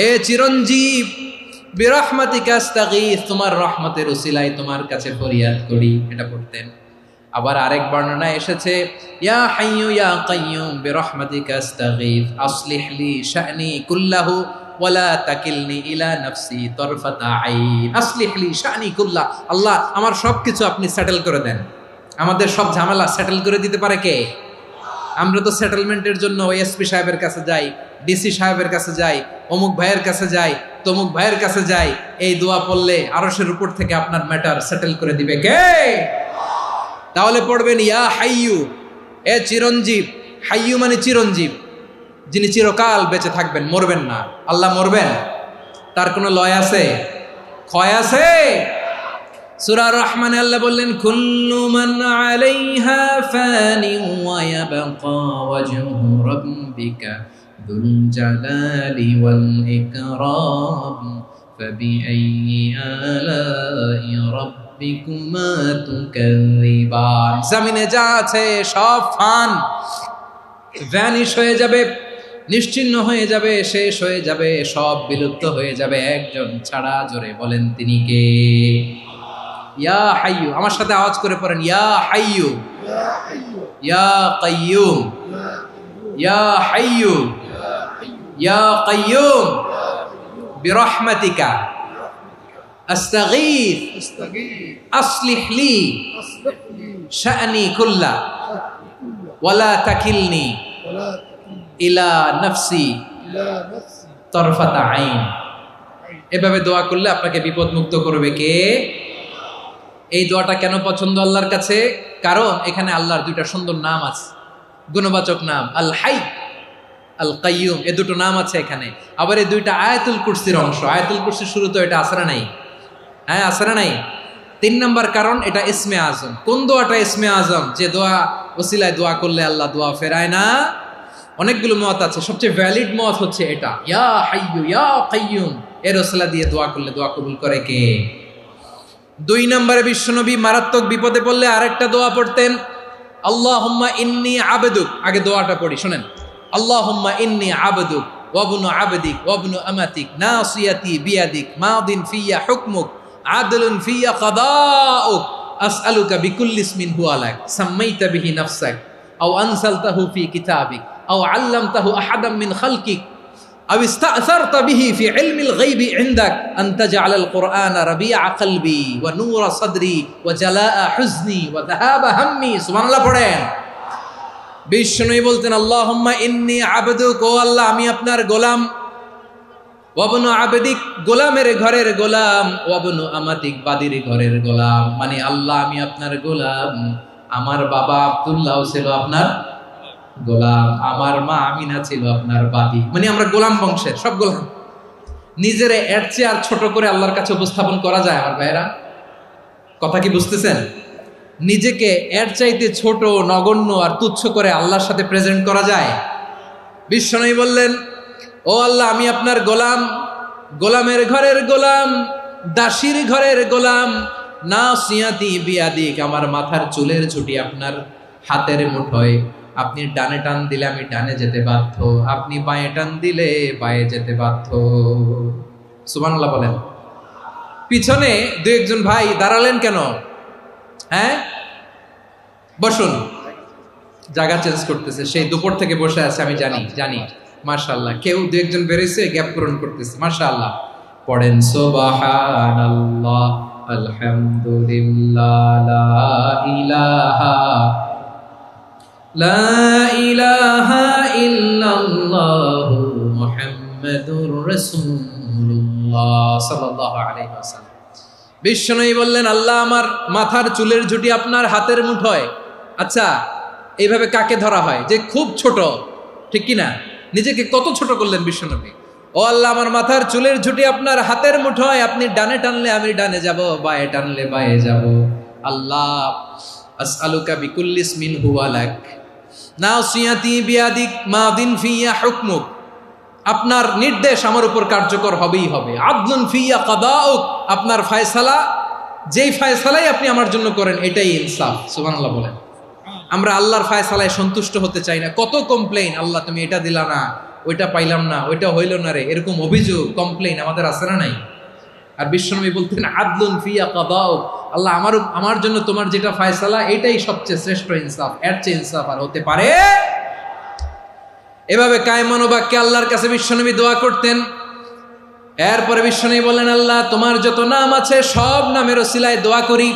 এ চিরঞ্জীব, বিরহমাতিকা আস্তাগীথ, তোমার রহমতের উসিলায় তোমার কাছে ফরিয়াদ করি। এটা পড়তেন। আবার আরেক বর্ণনায় এসেছে ইয়া হাইয়ু ইয়া কাইয়ুম বিরহমাতিকা আস্তাগীথ আসলিহ লি শা'নি কুল্লাহু ওয়ালা তাকিলনি ইলা নাফসি তারফাতা আইন। আসলিহ লি শা'নি কুল্লাহ, আল্লাহ আমার সবকিছু আপনি সেটেল করে দেন। আমাদের সব ঝামেলা সেটেল করে দিতে পারে কে? আমরা তো সেটেলমেন্টের জন্য এসপি সাহেবের কাছে যাই, ডিসি সাহেবের কাছে যাই, অমুক ভাইয়ের কাছে যাই, তমুক ভাইয়ের কাছে যাই। এই দোয়া পড়লে আরশের উপর থেকে আপনার ম্যাটার সেটেল করে দিবে কে? তাহলে পড়বেন ইয়া হাইয়ু, এ চিরঞ্জীব। হাইয়ু মানে চিরঞ্জীব, যিনি চিরকাল বেঁচে থাকবেন, মরবেন না। আল্লাহ মরবেন? তার কোনো লয় আছে? ক্ষয় আছে? সূরা রহমানে আল্লাহ বললেন কুল্লু মান আলাইহা ফানি ওয়া ইয়াবকা ওয়াজহু রাব্বিকা যুল জালালি ওয়াল ইকরাম ফাবিআইয়ি আলাই রাব্বিকুমা তুকাযিবান। জমিনে যা আছে সব ফান, ভ্যানিশ হয়ে যাবে, নিশ্চিহ্ন হয়ে যাবে, শেষ হয়ে যাবে, সব বিলুপ্ত হয়ে যাবে, একজন ছাড়া। জোরে বলেন তিনি কে? ইয়া হাইয়ু। আমার সাথে আওয়াজ করে পড়েন ইয়া হাইয়ু ইয়া কাইয়ুম ইয়া হাইয়ু ইয়া কাইয়ুম বিরহমাতিকা আস্তাগীথ আসলিহ লি শা'নি কুল্লা ওয়ালা তাকিলনি ইলা নাফসি তারফাতা আইন। এভাবে দোয়া করলে আপনাকে বিপদ মুক্ত করবে কে? এই দোয়াটা কেন পছন্দ আল্লাহর কাছে? কারণ এখানে আল্লাহর দুইটা সুন্দর নাম আছে, গুণবাচক নাম, আল হাই, আল কাইয়ুম। এই দুটো নাম আছে এখানে। আবার এই দুইটা আয়াতুল কুরসির অংশ। আয়াতুল কুরসির শুরু তো এটা আসরা নাই? হ্যাঁ, আসরা নাই। 3 নম্বর কারণ, এটা ইসমে আজম। কোন দোয়াটা ইসমে আজম? যে দোয়া ওসিলায় দোয়া করলে আল্লাহ দোয়া ফেরায় না। অনেকগুলো মত আছে, সবচেয়ে ভ্যালিড মত হচ্ছে এটা, ইয়া হাইয়ু ইয়া কাইয়ুম। এর ওসিলা দিয়ে দোয়া করলে দোয়া কবুল করে কে? 2 নম্বরে বিশ্বনবী মারাত্মক বিপদে পড়লে আরেকটা দোয়া পড়তেন, আল্লাহুম্মা ইন্নী আবদুক। আগে দোয়াটা পড়ি, শুনেন। আল্লাহুম্মা ইন্নী আবদুক ওয়া ইবনু আবদিক ওয়া ইবনু আমাতিক নাসিয়াতি বিয়াদিক মাদিন ফিয়া হুকমুক আদলুন ফিয়া কাদাউক আসআলুকা বিকুল্লি ইসমিন হুয়া লাক সাম্মাইতা বিহি নাফসাক আও আনসালতাহু ফি কিতাবিক আও আল্লামতাহু আহাদাম মিন খালকিক আও ইস্তা'সারতা বিহি ফি ইলমিল গায়বি ইনদাক আন তাজআলাল কুরআনা রাবিআ কলবি ওয়া নূরা সাদরি ওয়া জালাআ হুজনি ওয়া যাহাবা হাম্মি। সুবহানাল্লাহ পড়েন। বিষ্ণুই বলতেন আল্লাহুম্মা ইন্নী আবদুক, ও আল্লাহ আমি আপনার গোলাম, ওয়া ইবনু আবদিক, গোলামের ঘরের গোলাম, ওয়া ইবনু আমাতিক, বাদীর ঘরের গোলাম। মানে আল্লাহ আমি আপনার গোলাম। আমার বাবা আব্দুল্লাহ ছিল আপনার গোলাম, আমার মা আমিনা ছিল আপনার বাদী। মানে আমরা গোলাম বংশের, সব গোলাম। নিজের এর চেয়ে আর ছোট করে আল্লাহর কাছে উপস্থাপন করা যায় আমার ভাইয়েরা? কথা কি বুঝতেছেন? নিজেকে এর চাইতে ছোট, নগণ্য আর তুচ্ছ করে আল্লাহর সাথে প্রেজেন্ট করা যায়? বিশ্বনবী বললেন, ও আল্লাহ আমি আপনার গোলাম, গোলামের ঘরের গোলাম, দাসীর ঘরের গোলাম। নাসিয়াতি বিয়াদিক, আমার মাথার চুলের ছুটি আপনার হাতের মুঠোয়। আপনি ডানে টান দিলে আমি ডানে যেতে বাধ্য, আপনি বাঁয়ে টান দিলে বাঁয়ে যেতে বাধ্য। সুবহানাল্লাহ বলেন। পিছনে 2-1 ভাই দাঁড়ালেন কেন? হ্যাঁ, বসুন। জায়গা চেঞ্জ করতেছে, সেই দুপুর থেকে বসে আছে, আমি জানি। মাশাআল্লাহ। কেউ 2-1 বেরোইছে, গ্যাপ পূরণ করতেছে। মাশাআল্লাহ। পড়েন সুবহানাল্লাহ, আলহামদুলিল্লাহ, লা ইলাহা ইল্লাল্লাহু মুহাম্মাদুর রাসূলুল্লাহ সাল্লাল্লাহু আলাইহি ওয়াসাল্লাম। বিশ্বনবী বললেন, আল্লাহ আমার মাথার চুলের ঝুঁটি আপনার হাতের মুঠোয়। আচ্ছা, এইভাবে কাকে ধরা হয়? যে খুব ছোট, ঠিক কি না? নিজেকে কত ছোট করলেন বিশ্বনবী। ও আল্লাহ, আমার মাথার চুলের ঝুঁটি আপনার হাতের মুঠোয়, আপনি ডানে টানলে আমি ডানে যাব, বায়ে টানলে বায়ে যাব। আল্লাহ, আসআলুকা বিকুল্লি ইসমিন হুয়া লাক নাসিয়াতি বিয়াদিক মাদিন ফিয়া হুকমুক। আপনার নির্দেশ আমার উপর কার্যকর হবেই হবে। আদলুন ফিয়া কাদাউক, আপনার ফয়সালা, যেই ফয়সালাই আপনি আমার জন্য করেন এটাই ইনসাফ। সুবহানাল্লাহ বলেন। আমরা আল্লাহর ফয়সালায় সন্তুষ্ট হতে চাই না। কত কমপ্লেইন, আল্লাহ তুমি এটা দিলা না, ওইটা পাইলাম না, ওইটা হইল না রে, এরকম অভিযোগ কমপ্লেইন আমাদের আছে না নাই? আর বিশ্বনবী বলতেন আদলুন ফিয়া কাদাউক, আল্লাহ আমার জন্য তোমার যেটা ফয়সালা এটাই সবচেয়ে শ্রেষ্ঠ ইনসাফ, এর চেয়ে ইনসাফ আর হতে পারে? এভাবে কায়মান বাক্যে আল্লাহর কাছে বিশ্বনবী দোয়া করতেন। এরপরে বিশ্বনবী বললেন, আল্লাহ তোমার যত নাম আছে সব নামের ওসিলায় দোয়া করি,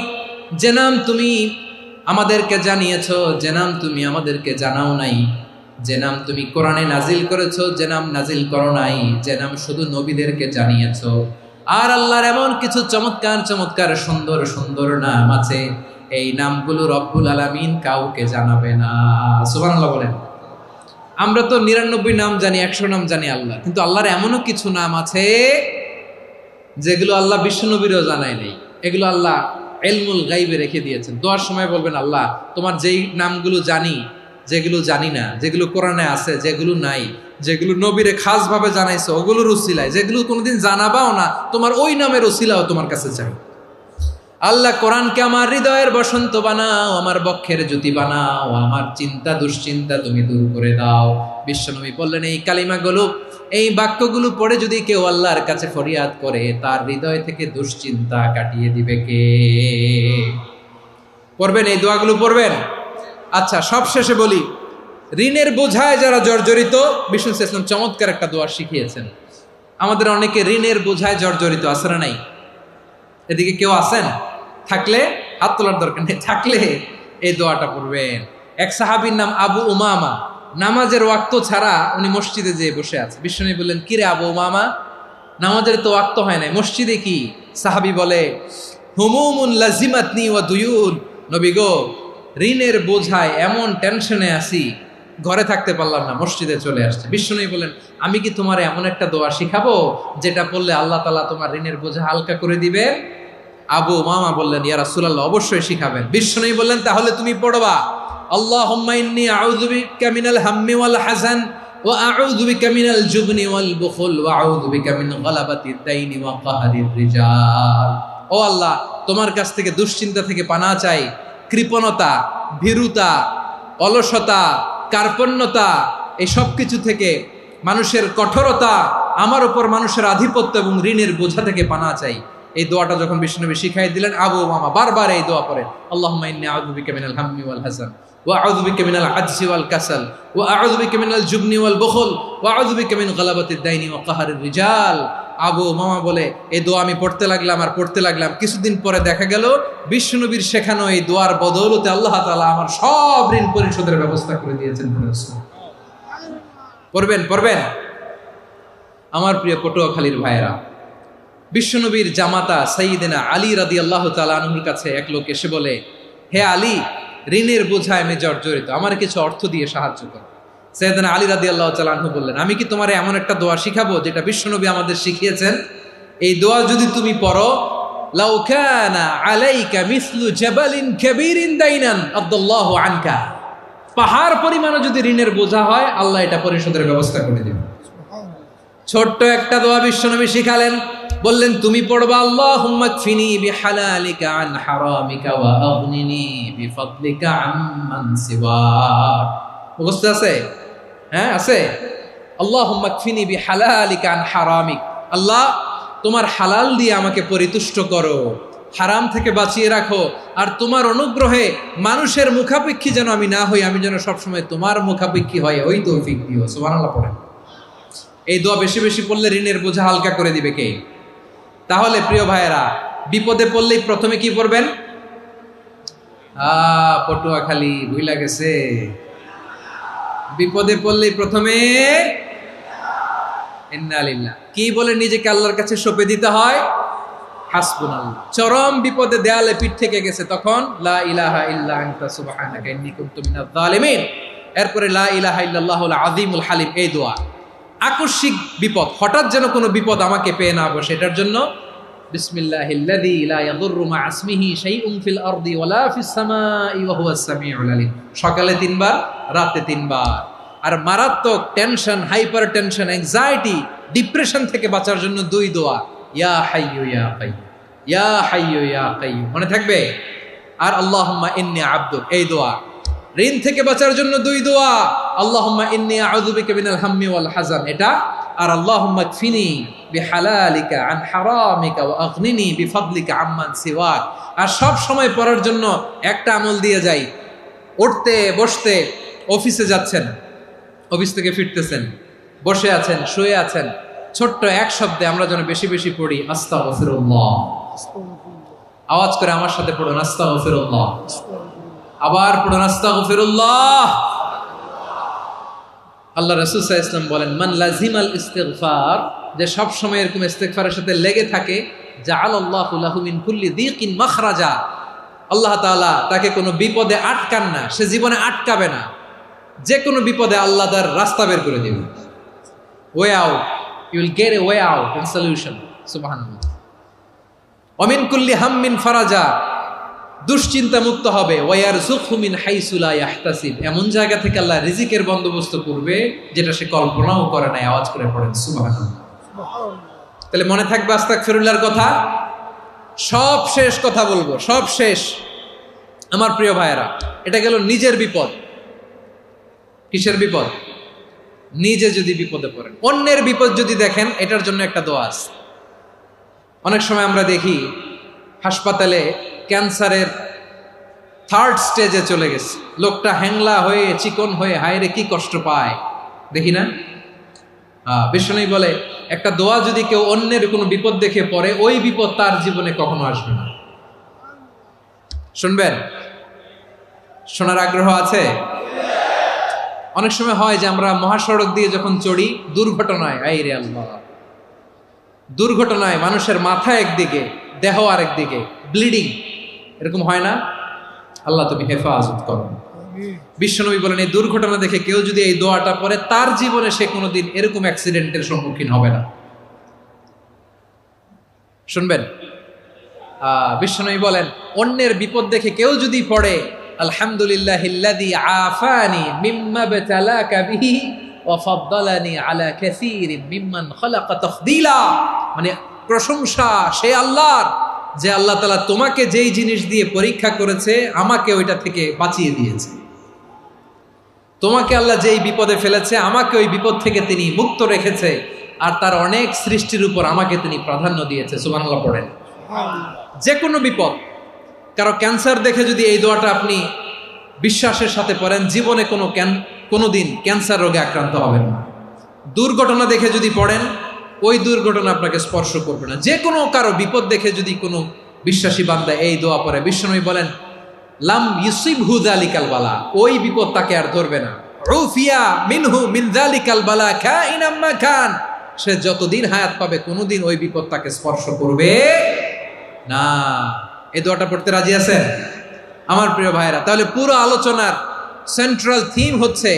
যে নাম তুমি আমাদেরকে জানিয়েছো, যে নাম তুমি আমাদেরকে জানাও নাই, যে নাম তুমি কোরআনে নাজিল করেছো, যে নাম নাজিল করো নাই, যে নাম শুধু নবীদেরকে জানিয়েছো। আর আল্লাহর এমন কিছু চমৎকার চমৎকার সুন্দর সুন্দর নাম আছে, এই নামগুলো রব্বুল আলামিন কাউকে জানাবে না। সুবহানাল্লাহ বলেন। আমরা তো 99 নাম জানি, 100 নাম জানি আল্লাহ, কিন্তু আল্লাহর এমনও কিছু নাম আছে যেগুলো আল্লাহ বিশ্বনবীরও জানায় নেই। এগুলো আল্লাহ ইলমুল গায়বে রেখে দিয়েছেন। দোয়ার সময় বলবেন, আল্লাহ তোমার যেই নামগুলো জানি, যেগুলো জানি না, যেগুলো কোরআনে আছে, যেগুলো নাই, যেগুলো নবীরে খাস ভাবে জানাইছো ওগুলোর উসিলায়, যেগুলো কোনোদিন জানাবাও না তোমার ওই নামের উসিলাও তোমার কাছে চাই। আল্লাহ কোরআনকে আমার হৃদয়ের বসন্ত বানাও, আমার বক্ষের জ্যোতি বানাও, আমার চিন্তা দুশ্চিন্তা তুমি দূর করে দাও। বিশ্বনবী বললেন, এই কালিমাগুলো, এই বাক্যগুলো পড়ে যদি কেউ আল্লাহর কাছে ফরিয়াদ করে, তার হৃদয় থেকে দুশ্চিন্তা কাটিয়ে দিবে কে? পড়বেন, এই দোয়াগুলো পড়বেন। আচ্ছা, সব শেষে বলি, ঋণের বোঝায় যারা জর্জরিত, বিষ্ণু ইসলাম চমৎকার একটা দোয়া শিখিয়েছেন। আমাদের অনেকে ঋণের বোঝায় জর্জরিত, আছে না নাই? এদিকে কেউ আছেন? থাকলে হাত তোলার দরকার নেই, থাকলে এই দোয়াটা পড়বেন। এক সাহাবীর নাম আবু উমামা, নামাজের ওয়াক্ত ছাড়া উনি মসজিদে যেয়ে বসে আছে। বিশ্বনবী বললেন, কি রে আবু উমামা, নামাজের তো ওয়াক্ত হয় নাই, মসজিদে কি? সাহাবী বলে, হুমুমুন লাজিমাতনি ওয়া দুয়ুন, নবী গো, ঋণের বোঝায় এমন টেনশনে আছি, ঘরে থাকতে পারলাম না, মসজিদে চলে আসছে। বিশ্বনবী বলেন, আমি কি তোমার এমন একটা দোয়া শিখাবো যেটা পড়লে আল্লাহ তাআলা তোমার ঋণের বোঝা হালকা করে দিবে? আবু উমামা বললেন, ইয়া রাসূলুল্লাহ, অবশ্যই শিখাবেন। বিশ্বনবী বললেন, তাহলে তুমি পড়বা, আল্লাহুম্মা ইন্নী আউযু বিকা মিনাল হাম্মি ওয়াল হাযান ওয়া আউযু বিকা মিনাল জুবনি ওয়াল বুখল ওয়া আউযু বিকা মিন গালাবাতিদ দাইনি ওয়া কাহরির রিজাল। ও আল্লাহ, তোমার কাছ থেকে দুশ্চিন্তা থেকে পানাহ চাই, কৃপণতা, ভীরুতা, অলসতা, কার্পণ্যতা, এই সব কিছু থেকে, মানুষের কঠোরতা, আমার উপর মানুষের আধিপত্য এবং ঋণের বোঝা থেকে পানাহ চাই। এই দোয়াটা যখন বিশ্বনবী শিখাই দিলেন, আবু উমামা বারবার এই দোয়া পড়েন, আল্লাহুম্মা ইন্নী আউযু বিকা মিনাল হাম্মি ওয়াল হাযান ওয়া আউযু বিকা মিনাল আজজি ওয়াল কাসাল ওয়া আউযু বিকা মিনাল জুবনি ওয়াল বুখল ওয়া আউযু বিকা মিন গালাবাতিদ দাইনি ওয়া কাহরির রিজাল। আবু উমামা বলে, এই দোয়া আমি পড়তে লাগলাম আর পড়তে লাগলাম, কিছুদিন পরে দেখা গেল বিশ্বনবীর শেখানো এই দোয়ার বদৌলতে আল্লাহ তাআলা আমার সব ঋণ পরিশোধের ব্যবস্থা করে দিয়েছেন। পড়বেন, পড়বেন। আমার প্রিয় পটুয়াখালীর ভাইয়েরা, বিশ্বনবীর জামাতা সাইয়্যিদিনা আলী রাদিয়াল্লাহু তাআলা আনহুর কাছে এক লোক এসে বলে, হে আলী, ঋণের বোঝায় আমি জর্জরিত, আমার কিছু অর্থ দিয়ে সাহায্য করো। সাইয়্যিদিনা আলী রাদিয়াল্লাহু তাআলা আনহু বললেন, আমি কি তোমার এমন একটা দোয়া শিখাবো যেটা বিশ্বনবী আমাদের শিখিয়েছেন? এই দোয়া যদি তুমি পড়ো, লাউ কানা আলাইকা মিসলু জাবালিন কাবীরিন দাইনান আদাল্লাহু আনকা, পাহাড় পরিমাণও যদি ঋণের বোঝা হয়, আল্লাহ এটা পরিশোধের ব্যবস্থা করে দেবে। ছোট্ট একটা দোয়া বিশ্বনবী শিখালেন, বললেন, তুমি পড়বা, আল্লাহুম্মা কফিনি বিহালালিকা আন হারামিকা ওয়া আগনিনি বিফাদলিকা আম্মান সিওয়াক। মুখস্থ আছে? হ্যাঁ, আছে। আল্লাহুম্মা কফিনি বিহালালিকা আন হারামিক, আল্লাহ তোমার হালাল দিয়ে আমাকে পরিতুষ্ট করো, হারাম থেকে বাঁচিয়ে রাখো, আর তোমার অনুগ্রহে মানুষের মুখাপেক্ষী যেন আমি না হই, আমি যেন সবসময় তোমার মুখাপেক্ষী হয়, ওই তৌফিক দিও। সুবহানাল্লাহ পড়েন। এই দোয়া বেশি বেশি পড়লে ঋণের বোঝা হালকা করে দিবে কে? তাহলে প্রিয় ভাইয়েরা, বিপদে পড়লেই প্রথমে কি পড়বেন? পটুয়াখালী ভুইলা গেছে। বিপদে পড়লেই প্রথমে ইন্না লিল্লাহ কি বলে নিজেকে আল্লাহর কাছে সঁপে দিতে হয়? হাসবুনাল্লাহ। চরম বিপদে দেয়ালে পিঠ থেকে গেছে, তখন লা ইলাহা ইল্লা আনতা সুবহানাকা ইন্নী কুনতু মিনাজ জালিমিন। এরপরে লা ইলাহা ইল্লাল্লাহুল আযীমুল হালিম, এই দোয়া। আকস্মিক বিপদ, হঠাৎ যেন কোনো বিপদ আমাকে পেয়ে না বসে, এটার জন্য বিসমিল্লাহিল্লাযী লা ইয়াদুররু মা ইসমিহি শাইউন ফিল আরদি ওয়ালা ফিস সামাই ওয়া হুয়াস সামিউল আলীম। সকালে 3 বার, রাতে 3 বার। আর মারাত্মক tension, hyper tension, anxiety, depression থেকে বাঁচার জন্য 2 দোয়া, ইয়া হাইয়্যু ইয়া কাইয়্যুম, ইয়া হাইয়্যু ইয়া কাইয়্যুম, মনে থাকবে? আর আল্লাহুম্মা ইন্নী আবদুক, এই দোয়া। ঋণ থেকে বাঁচার জন্য 2 দোয়া, আল্লাহুম্মা ইন্নী আউযু বিকা মিনাল হাম্মি ওয়াল হাযান, এটা। আর আল্লাহুম্মা কফিনি বিহালালিকা আন হারামিকা ওয়া আগনিনি বিফাদলিকা আম্মান সিওয়াক। আর সব সময় পড়ার জন্য একটা আমল দিয়ে যাই, উঠতে বসতে, অফিসে যাচ্ছেন, অফিস থেকে ফিরতেছেন, বসে আছেন, শুয়ে আছেন, ছোট্ট এক শব্দে আমরা যেন বেশি বেশি পড়ি আস্তাগফিরুল্লাহ। আওয়াজ করে আমার সাথে পড়ুন আস্তাগফিরুল্লাহ। আবার পড়ুন আস্তাগফিরুল্লাহ। আল্লাহ রাসূল সাল্লাল্লাহু আলাইহি ওয়াসাল্লাম বলেন, মান লাজিমাল ইস্তিগফার, যে সব সময় এরকম ইস্তিগফারের সাথে লেগে থাকে, জাআলাল্লাহু লাহু মিন কুল্লি দীকিন মাখরাজা, আল্লাহ তাআলা তাকে কোনো বিপদে আটকান না, সে জীবনে আটকাবে না। যে কোনো বিপদে আল্লাহ তার রাস্তা বের করে দিবে, way out, you will get a way out and solution. সুবহানাল্লাহ। ওয়া মিন কুল্লি হাম্মিন ফারাজা, দুশ্চিন্তা মুক্ত হবে। ওয়ারযুকহু মিন হাইসু লা ইয়াহতাসিব, এমন জায়গা থেকে আল্লাহ রিজিকের বন্দোবস্ত করবে যেটা সে কল্পনাও করে নাই। আওয়াজ করে পড়েন সুবহানাল্লাহ। তাহলে মনে থাকবে আস্তাগফিরুল্লাহর কথা। সব শেষ কথা বলবো, সব শেষ আমার প্রিয় ভাইয়েরা। এটা গেল নিজের বিপদ। কিসের বিপদ? নিজে যদি বিপদে পড়েন। অন্যের বিপদ যদি দেখেন, এটার জন্য একটা দোয়া আছে। অনেক সময় আমরা দেখি হাসপাতালে ক্যান্সারের 3rd স্টেজে চলে গেছে, লোকটা হ্যাংলা হয়ে, চিকন হয়ে, হায়রে কি কষ্ট পায়, দেখি না? বিষ্ণু বলে, একটা দোয়া যদি কেউ অন্যের কোনো বিপদ দেখে পড়ে, ওই বিপদ তার জীবনে কখনো আসবে না। শুনবেন? শোনার আগ্রহ আছে? অনেক সময় হয় যে আমরা মহাসড়ক দিয়ে যখন চড়ি, দুর্ঘটনায়, আইরে আল্লাহ, দুর্ঘটনায় মানুষের মাথা একদিকে, দেহ আরেকদিকে, ব্লিডিং, এরকম হয় না? আল্লাহ তুমি হেফাজত করো। বিশ্বনবী বলেন, এই দুর্ঘটনা দেখে কেউ যদি এই দোয়াটা পড়ে, তার জীবনে সে কোনোদিন এরকম অ্যাক্সিডেন্টের সম্মুখীন হবে না। শুনবেন? বিশ্বনবী বলেন, অন্যের বিপদ দেখে কেউ যদি পড়ে, আলহামদুলিল্লাহিল্লাযী আফানি মিম্মা বতালাকা বিহি ওয়া ফাদ্দালানি আলা কাসীরিন মিম্মান খালাকা তাফদীলা, মানে প্রশংসা সে আল্লাহর, যে আল্লাহ তাআলা তোমাকে যেই জিনিস দিয়ে পরীক্ষা করেছে, আমাকে ওইটা থেকে বাঁচিয়ে দিয়েছে। তোমাকে আল্লাহ যেই বিপদে ফেলেছে, আমাকে ওই বিপদ থেকে তিনি মুক্ত রেখেছে, আর তার অনেক সৃষ্টির উপর আমাকে তিনি প্রাধান্য দিয়েছে। সুবহানাল্লাহ পড়েন। যে কোনো বিপদ, কারো ক্যান্সার দেখে যদি এই দোয়াটা আপনি বিশ্বাসের সাথে পড়েন, জীবনে কোনোদিন ক্যান্সার রোগে আক্রান্ত হবেন না। দুর্ঘটনা দেখে যদি পড়েন, ওই দুর্ঘটনা আপনাকে স্পর্শ করবে না। যে কোনো কারো বিপদ দেখে যদি কোনো বিশ্বাসী বান্দা এই দোয়া পড়ে, বিশ্বনবী বলেন, লাম ইউসিবহু যালিকাল বালা, ওই বিপদ তাকে আর ধরবে না। উফিয়া মিনহু মিন যালিকাল বালা কাইনাম মা কান, সে যতদিন হায়াত পাবে কোনোদিন ওই বিপদ তাকে স্পর্শ করবে না। এই দোয়াটা পড়তে রাজি আছেন আমার প্রিয় ভাইরা? তাহলে পুরো আলোচনার সেন্ট্রাল থিম হচ্ছে,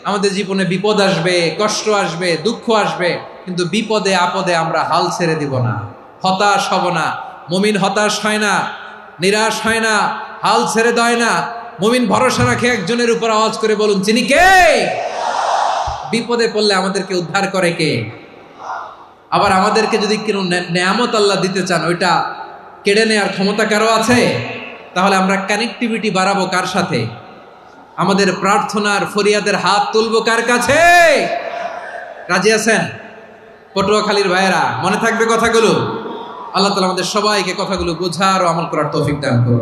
আমাদের জীবনে বিপদ আসবে, কষ্ট আসবে, দুঃখ আসবে, কিন্তু বিপদে আপদে আমরা হাল ছেড়ে দিব না, হতাশ হব না। মুমিন হতাশ হয় না, নিরাশ হয় না, হাল ছেড়ে দেয় না। মুমিন ভরসা রাখে একজনের উপর। আওয়াজ করে বলুন, যিনি কে? বিপদে পড়লে আমাদেরকে উদ্ধার করে কে? আবার আমাদেরকে যদি কোনো নেয়ামত আল্লাহ দিতে চান, ওইটা কেড়ে নেওয়ার ক্ষমতা কারো আছে? তাহলে আমরা কানেক্টিভিটি বাড়াবো কার সাথে? আমাদের প্রার্থনার ফরিয়াদের হাত তুলবো কার কাছে? রাজি আছেন পটুয়াখালীর ভাইয়েরা? মনে থাকবে কথাগুলো? আল্লাহ তাআলা আমাদের সবাইকে কথাগুলো বোঝার ও আমল করার তৌফিক দান করুন।